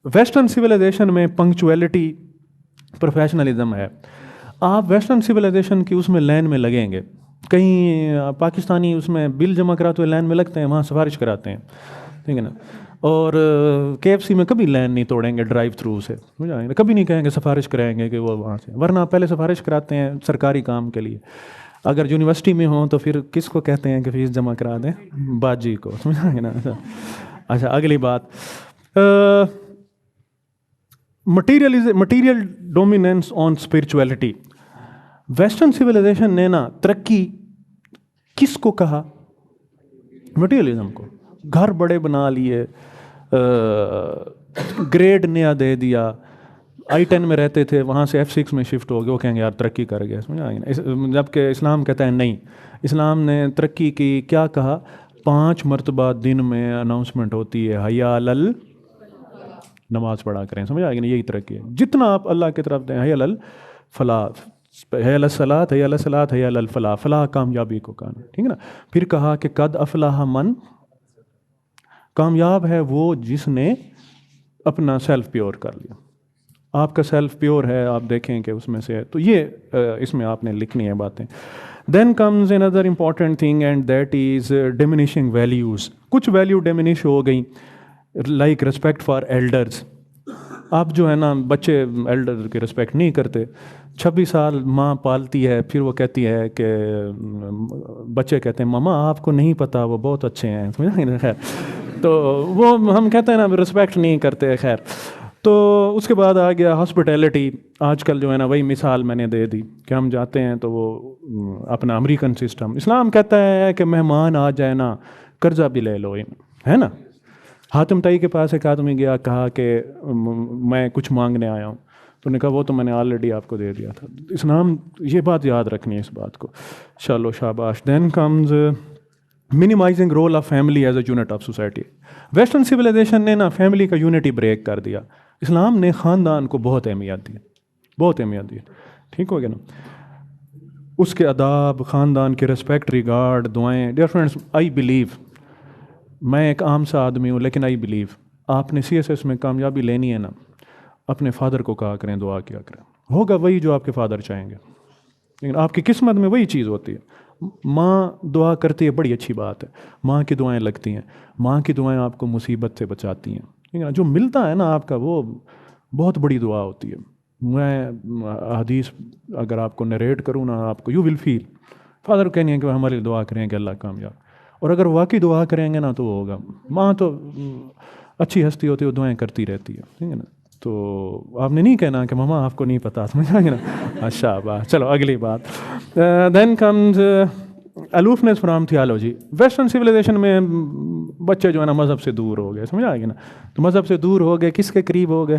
ویسٹرن سویلائزیشن میں پنکچویلٹی، پروفیشنلزم ہے. آپ ویسٹرن سویلائزیشن کی اس میں لائن میں لگیں گے، کہیں پاکستانی اس میں بل جمع کراتے ہوئے لائن میں لگتے ہیں، وہاں سفارش کراتے ہیں. ٹھیک ہے نا؟ اور KFC میں کبھی لائن نہیں توڑیں گے ڈرائیو تھرو سے، کبھی نہیں کہیں گے سفارش کرائیں گے کہ وہ وہاں سے، ورنہ پہلے سفارش کراتے ہیں سرکاری کام کے لیے. اگر یونیورسٹی میں ہوں تو پھر کس کو کہتے ہیں کہ فیس جمع کرا دیں، باجی کو. سمجھا گے نا؟ اچھا اگلی بات، material dominance on spirituality. Western civilisation نے نا ترقی کس کو کہا، مٹیریلزم کو. گھر بڑے بنا لیے، گریڈ نیا دے دیا. I-10 میں رہتے تھے، وہاں سے F6 میں شفٹ ہو گئے، وہ کہیں گے یار ترقی کر گیا. سمجھا گیا نا؟ جبکہ اسلام کہتا ہے نہیں. اسلام نے ترقی کی، کیا کہا، 5 مرتبہ دن میں اناؤنسمنٹ ہوتی ہے، حیا علی، نماز پڑھا کریں. سمجھا گیا نا؟ یہی ترقی ہے. جتنا آپ اللہ کی طرف دیں، حیا علی الفلاح، حیا علی الصلاۃ، حیا علی الصلاۃ، حیا علی الفلاح. فلاح کامیابی کو کہا. ٹھیک ہے نا؟ پھر کہا کہ قد افلح من، کامیاب ہے وہ جس نے اپنا سیلف پیور کر لیا. آپ کا سیلف پیور ہے، آپ دیکھیں کہ اس میں سے ہے. تو یہ اس میں آپ نے لکھنی ہے باتیں. دین کمز اندر important thing and that is diminishing values. کچھ ویلیو ڈیمینش ہو گئیں، لائک ریسپیکٹ فار ایلڈرز. آپ جو ہے نا بچے ایلڈر کی ریسپیکٹ نہیں کرتے. 26 سال ماں پالتی ہے، پھر وہ کہتی ہے کہ بچے کہتے ہیں ماما آپ کو نہیں پتہ وہ بہت اچھے ہیں. سمجھا نا؟ خیر، تو وہ ہم کہتے ہیں نا رسپیکٹ نہیں کرتے. خیر، تو اس کے بعد آ گیا ہاسپٹیلٹی. آج کل جو ہے نا وہی مثال میں نے دے دی کہ ہم جاتے ہیں تو وہ اپنا امریکن سسٹم. اسلام کہتا ہے کہ مہمان آ جائے نا قرضہ بھی لے لو، ہے نا؟ حاتم طائی کے پاس ایک آدمی گیا، کہا کہ میں کچھ مانگنے آیا ہوں. تو نے کہا وہ تو میں نے آلریڈی آپ کو دے دیا تھا. اسلام، یہ بات یاد رکھنی ہے اس بات کو. چلو شاباش. Then comes minimising role of family as a unit of society. Western civilisation نے نا فیملی کا یونٹی بریک کر دیا. اسلام نے خاندان کو بہت اہمیت دی، بہت اہمیت دی. ٹھیک ہو گیا نا؟ اس کے آداب، خاندان کے رسپیکٹ، ریگارڈ، دعائیں. ڈیئر فرینڈس، آئی بلیو، میں ایک عام سا آدمی ہوں لیکن آئی بلیو آپ نے CSS میں کامیابی لینی ہے نا، اپنے فادر کو کہا کریں، دعا کیا کریں. ہوگا وہی جو آپ کے فادر چاہیں گے، لیکن آپ کی قسمت میں وہی چیز ہوتی ہے. ماں دعا کرتی ہے، بڑی اچھی بات ہے، ماں کی دعائیں لگتی ہیں. ماں کی دعائیں آپ کو مصیبت سے بچاتی ہیں. ٹھیک ہے نا؟ جو ملتا ہے نا آپ کا وہ بہت بڑی دعا ہوتی ہے. میں حدیث اگر آپ کو نریٹ کروں نا، آپ کو یو ول فیل فادر کہنی ہے کہ ہمارے لیے دعا کریں کہ اللہ کامیاب. اور اگر واقعی دعا کریں گے نا تو وہ ہوگا. ماں تو اچھی ہستی ہوتی ہے، وہ دعائیں کرتی رہتی ہے. ٹھیک ہے نا؟ تو آپ نے نہیں کہنا کہ ماما آپ کو نہیں پتا. سمجھا گے نا؟ اچھا بات. چلو اگلی بات. Then comes aloofness from theology. Western civilisation میں بچے جو ہے نا مذہب سے دور ہو گئے. سمجھا گیا نا؟ تو مذہب سے دور ہو گئے، کس کے قریب ہو گئے؟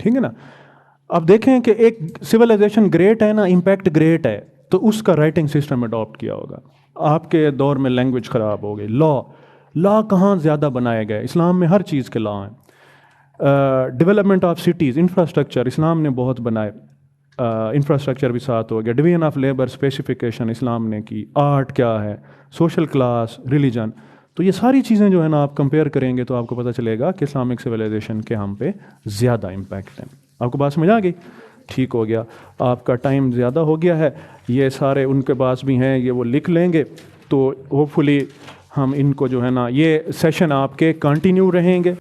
ٹھیک ہے نا. اب دیکھیں کہ ایک سویلائزیشن گریٹ ہے نا, امپیکٹ گریٹ ہے, تو اس کا رائٹنگ سسٹم اڈاپٹ کیا ہوگا. آپ کے دور میں لینگویج خراب ہو گئی. لا کہاں زیادہ بنائے گئے, اسلام میں ہر چیز کے لا ہیں. ڈیولپمنٹ آف سٹیز, انفراسٹرکچر اسلام نے بہت بنائے, انفراسٹرکچر بھی ساتھ ہو گیا. ڈویژن آف لیبر اسپیسیفیکیشن اسلام نے کی. آرٹ کیا ہے, سوشل کلاس, ریلیجن. تو یہ ساری چیزیں جو ہے نا آپ کمپیئر کریں گے تو آپ کو پتہ چلے گا کہ اسلامک سویلائزیشن کے ہم پہ زیادہ امپیکٹ ہیں. آپ کو بات سمجھ آ گئی؟ ٹھیک ہو گیا. آپ کا ٹائم زیادہ ہو گیا ہے. یہ سارے ان کے پاس بھی ہیں, یہ وہ لکھ لیں گے, تو ہوپ فلی ہم ان کو جو ہے نا یہ سیشن آپ کے کنٹینیو رہیں گے.